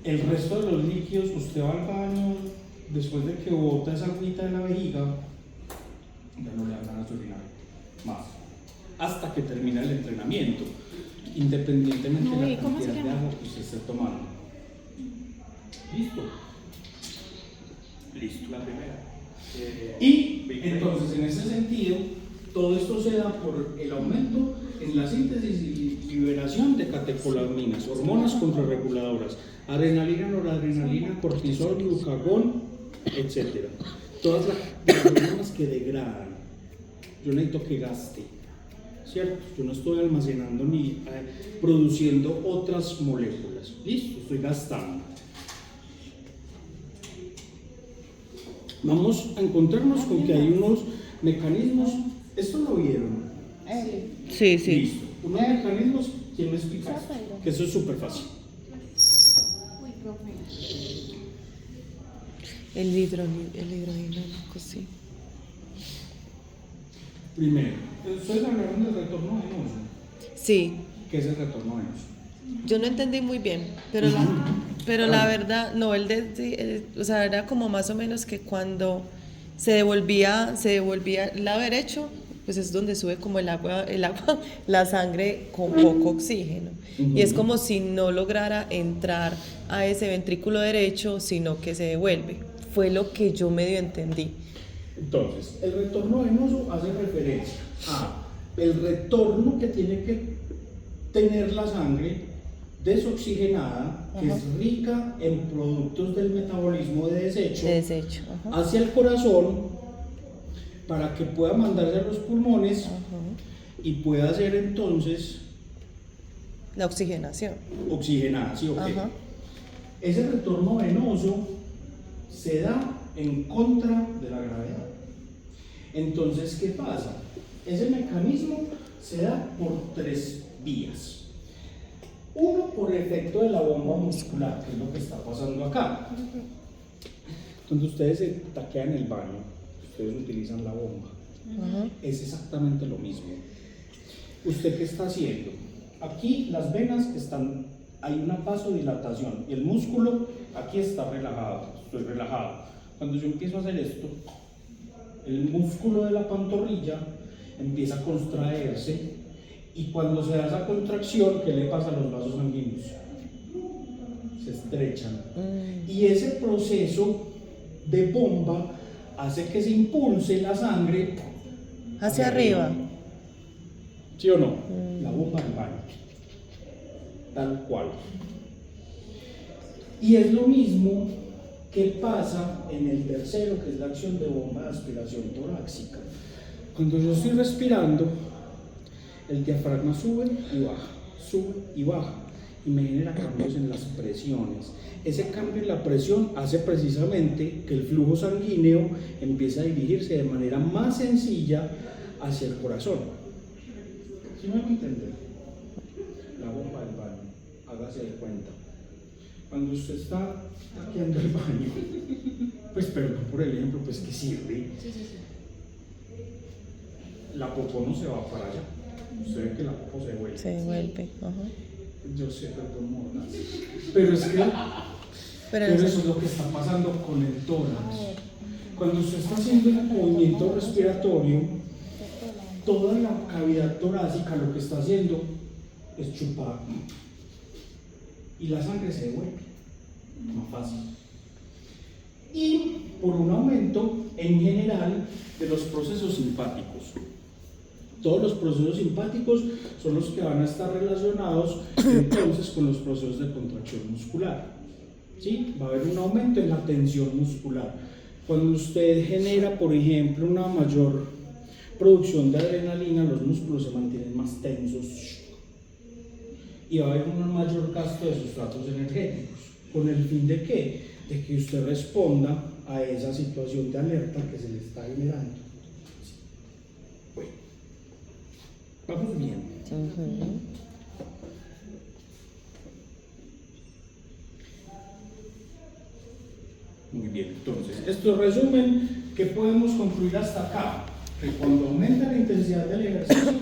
Speaker 1: El resto de los líquidos, usted va al baño, después de que bota esa agüita de la vejiga, ya no le dan ganas de orinar más. Hasta que termine el entrenamiento, independientemente
Speaker 2: No,
Speaker 1: de
Speaker 2: ¿y
Speaker 1: la
Speaker 2: cómo se
Speaker 1: cantidad de
Speaker 2: llama?
Speaker 1: agua que usted esté tomando. ¿Listo?
Speaker 8: Listo, la primera.
Speaker 1: Y entonces, en ese sentido, todo esto se da por el aumento en la síntesis y liberación de catecolaminas, hormonas contrarreguladoras, adrenalina, noradrenalina, cortisol, glucagón, etc. Todas las hormonas que degradan. Yo necesito que gaste, ¿cierto? Yo no estoy almacenando ni produciendo otras moléculas. Listo, estoy gastando. Vamos a encontrarnos con que hay unos mecanismos, ¿esto lo vieron?
Speaker 6: Sí, sí.
Speaker 1: Listo. Unos mecanismos, ¿quién me explica esto? Que eso es súper fácil.
Speaker 4: Uy, profe.
Speaker 6: El hidrodinámico, sí.
Speaker 1: Primero, ustedes hablaron del retorno venoso.
Speaker 6: Sí,
Speaker 1: ¿Qué es el retorno venoso?
Speaker 6: yo no entendí muy bien, pero la verdad, no, o sea, era como más o menos que cuando se devolvía el lado derecho, pues es donde sube como el agua, la sangre con poco oxígeno. Y es como si no lograra entrar a ese ventrículo derecho, sino que se devuelve. Fue lo que yo medio entendí.
Speaker 1: Entonces, el retorno venoso hace referencia a el retorno que tiene que tener la sangre desoxigenada, que es rica en productos del metabolismo de desecho,
Speaker 6: Ajá.
Speaker 1: hacia el corazón para que pueda mandarse a los pulmones y pueda ser entonces
Speaker 6: La oxigenación.
Speaker 1: oxigenada, ¿sí o qué?
Speaker 6: Ajá.
Speaker 1: Ese retorno venoso se da en contra de la gravedad. Entonces, ¿qué pasa? Ese mecanismo se da por tres vías. Uno, por efecto de la bomba muscular, que es lo que está pasando acá. Cuando ustedes se taquean el baño, ustedes utilizan la bomba. Es exactamente lo mismo. ¿Usted qué está haciendo? Aquí las venas están, hay una vasodilatación y el músculo aquí está relajado, estoy relajado. Cuando yo empiezo a hacer esto, el músculo de la pantorrilla empieza a contraerse y cuando se da esa contracción, ¿qué le pasa a los vasos sanguíneos? se estrechan. Y ese proceso de bomba hace que se impulse la sangre
Speaker 6: Hacia arriba.
Speaker 1: ¿Sí o no? La bomba del baño. Tal cual. Y es lo mismo que pasa en el tercero, que es la acción de bomba de aspiración torácica. Cuando yo estoy respirando, el diafragma sube y baja, y me genera cambios en las presiones. Ese cambio en la presión hace precisamente que el flujo sanguíneo empiece a dirigirse de manera más sencilla hacia el corazón. ¿Sí me van a entender? La bomba del baño, hágase de cuenta. Cuando usted está taqueando el baño, pues perdón por el ejemplo, pues que sirve. La popó no se va para allá. Usted ve que la popó se vuelve.
Speaker 6: Se vuelve. Ajá.
Speaker 1: Yo sé, perdón, monas. Pero es que pero eso es lo que está pasando con el tórax. Cuando usted está haciendo el movimiento respiratorio, toda la cavidad torácica lo que está haciendo es chupar. Y la sangre se devuelve. Más fácil. Y por un aumento en general de los procesos simpáticos. Todos los procesos simpáticos son los que van a estar relacionados entonces con los procesos de contracción muscular. ¿Sí? Va a haber un aumento en la tensión muscular. Cuando usted genera, por ejemplo, una mayor producción de adrenalina, los músculos se mantienen más tensos y va a haber un mayor gasto de sustratos energéticos. ¿Con el fin de qué? De que usted responda a esa situación de alerta que se le está generando. Bueno, vamos bien. Muy bien, entonces, esto es resumen. ¿Qué podemos concluir hasta acá? Que cuando aumenta la intensidad del ejercicio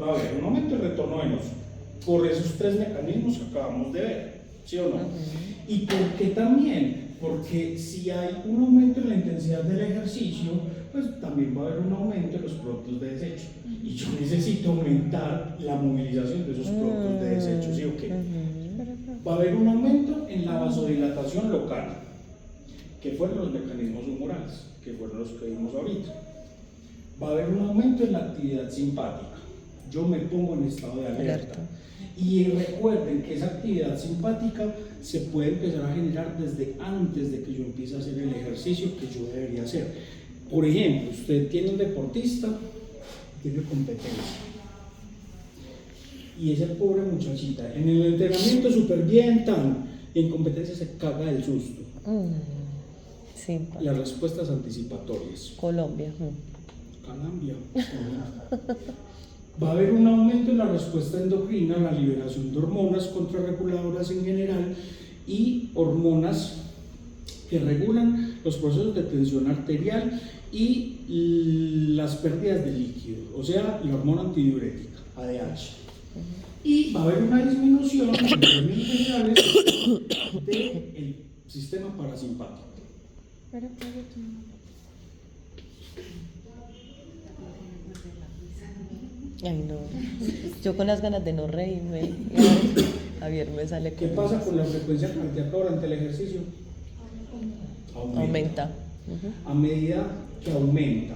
Speaker 1: va a haber un aumento de retorno venoso por esos tres mecanismos que acabamos de ver, ¿sí o no? ¿Y por qué también? Porque si hay un aumento en la intensidad del ejercicio, pues también va a haber un aumento en los productos de desecho. Y yo necesito aumentar la movilización de esos productos de desecho, ¿sí o qué? Va a haber un aumento en la vasodilatación local, que fueron los mecanismos humorales, que fueron los que vimos ahorita. Va a haber un aumento en la actividad simpática. Yo me pongo en estado de alerta. Y recuerden que esa actividad simpática se puede empezar a generar desde antes de que yo empiece a hacer el ejercicio que yo debería hacer. Por ejemplo, usted tiene un deportista, tiene competencia. Y esa pobre muchachita, en el entrenamiento súper bien, y en competencia se caga del susto.
Speaker 6: Sí,
Speaker 1: las respuestas anticipatorias.
Speaker 6: Colombia.
Speaker 1: Colombia. Va a haber un aumento en la respuesta endocrina, la liberación de hormonas contrarreguladoras en general y hormonas que regulan los procesos de tensión arterial y las pérdidas de líquido, o sea, la hormona antidiurética, ADH. Y va a haber una disminución en términos generales del sistema parasimpático.
Speaker 6: Ay, no. Yo con las ganas de no reírme. Javier me sale.
Speaker 1: ¿Qué pasa con la frecuencia cardíaca durante el ejercicio?
Speaker 6: Aumenta.
Speaker 1: A medida que aumenta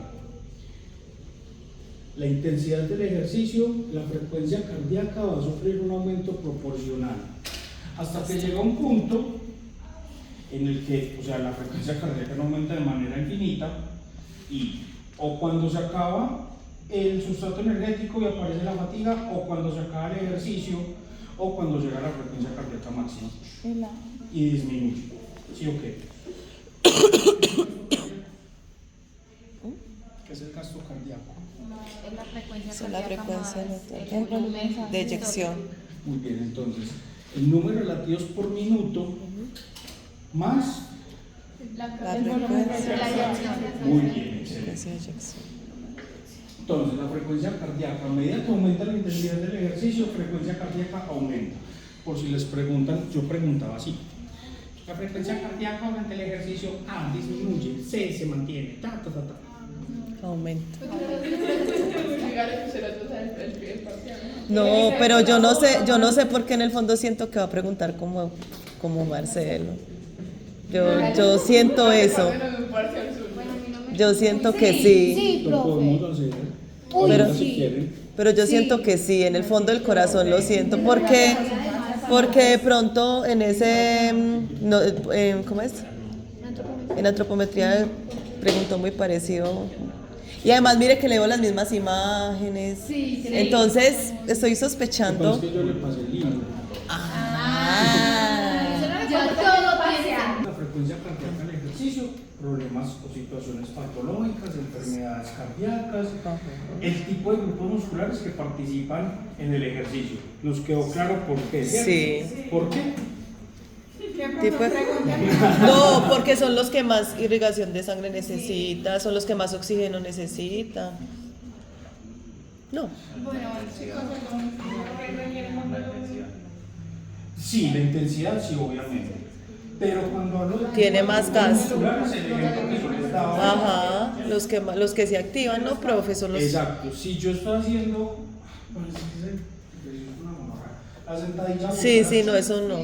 Speaker 1: la intensidad del ejercicio, la frecuencia cardíaca va a sufrir un aumento proporcional. Hasta que llega un punto en el que, o sea, la frecuencia cardíaca no aumenta de manera infinita y o cuando se acaba el sustrato energético y aparece la fatiga, o cuando se acaba el ejercicio, o cuando llega la frecuencia cardíaca máxima y disminuye. ¿Sí o qué? ¿Qué es el gasto cardíaco?
Speaker 4: Es la frecuencia
Speaker 6: Es la frecuencia
Speaker 4: cardíaca
Speaker 6: de eyección.
Speaker 1: Muy bien, entonces, el número de latidos por minuto más
Speaker 4: la
Speaker 6: frecuencia.
Speaker 1: muy bien, excelente. Entonces, la frecuencia cardíaca, a medida que aumenta la intensidad del ejercicio, frecuencia cardíaca aumenta. Por si les preguntan, yo preguntaba así. La frecuencia cardíaca durante el ejercicio A disminuye, C se mantiene,
Speaker 6: Aumenta.
Speaker 3: Llegar a ser el pie parcial.
Speaker 6: No, pero yo no sé por qué en el fondo siento que va a preguntar como como Marcelo. Yo siento eso. Yo siento que sí.
Speaker 4: Sí,
Speaker 1: Lo
Speaker 4: profe.
Speaker 1: podemos hacer.
Speaker 4: Uy,
Speaker 6: Pero-
Speaker 1: si
Speaker 4: sí.
Speaker 1: quieren.
Speaker 6: Pero yo siento que sí, en el fondo del corazón lo siento, porque de pronto en ese, no, ¿cómo es? En antropometría preguntó muy parecido. Y además mire que leo las mismas imágenes. Entonces estoy sospechando.
Speaker 1: Es que yo le pasé el libro.
Speaker 4: Ya todo pasa.
Speaker 1: La frecuencia cardíaca en el ejercicio, problemas o situaciones patológicas, enfermedades cardíacas, el tipo de grupos musculares que participan en el ejercicio. Nos quedó claro por qué, ¿cierto?
Speaker 6: Sí.
Speaker 1: ¿Por qué?
Speaker 6: Tipo de- No, porque son los que más irrigación de sangre necesitan, son los que más oxígeno necesitan. No.
Speaker 1: Sí, la intensidad sí, obviamente. Pero cuando hablo de
Speaker 6: Tiene más
Speaker 1: grupos
Speaker 6: gas.
Speaker 1: musculares, el ejemplo que yo les daba.
Speaker 6: Ajá, los que se activan, ¿no, profe? Son los...
Speaker 1: Exacto, si yo estoy haciendo. Bueno, es que es una monorra. La sentadilla.
Speaker 6: Sí, sí, no, eso no.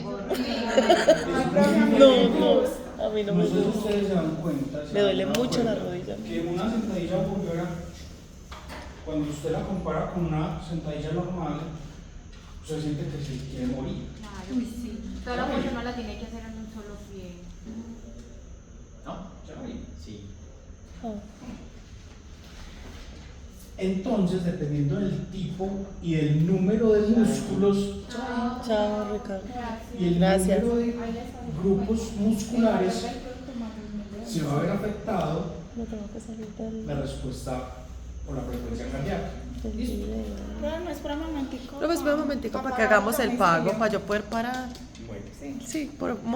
Speaker 6: No, a mí no me
Speaker 1: No sé si
Speaker 6: gusta.
Speaker 1: ustedes se dan cuenta.
Speaker 6: Me duele mucho la rodilla.
Speaker 1: Que una sentadilla burguera, cuando usted la compara con una sentadilla normal, se siente que se quiere morir.
Speaker 4: Claro, sí. Toda la fuerza no la tiene que hacer en un solo pie.
Speaker 5: ¿No?
Speaker 1: Ya morí.
Speaker 5: Sí.
Speaker 1: Entonces, dependiendo del tipo y el número de músculos
Speaker 6: Chao, Ricardo.
Speaker 1: y el
Speaker 6: Gracias.
Speaker 1: número de grupos musculares, se va a ver afectado
Speaker 6: No tengo que salir del
Speaker 1: la respuesta o la frecuencia cardíaca.
Speaker 6: video.
Speaker 2: Pero no, espera un momentico.
Speaker 6: Profe, espera un momentico para que hagamos el pago, para yo poder parar.
Speaker 1: Bueno.
Speaker 6: Sí, por un momento.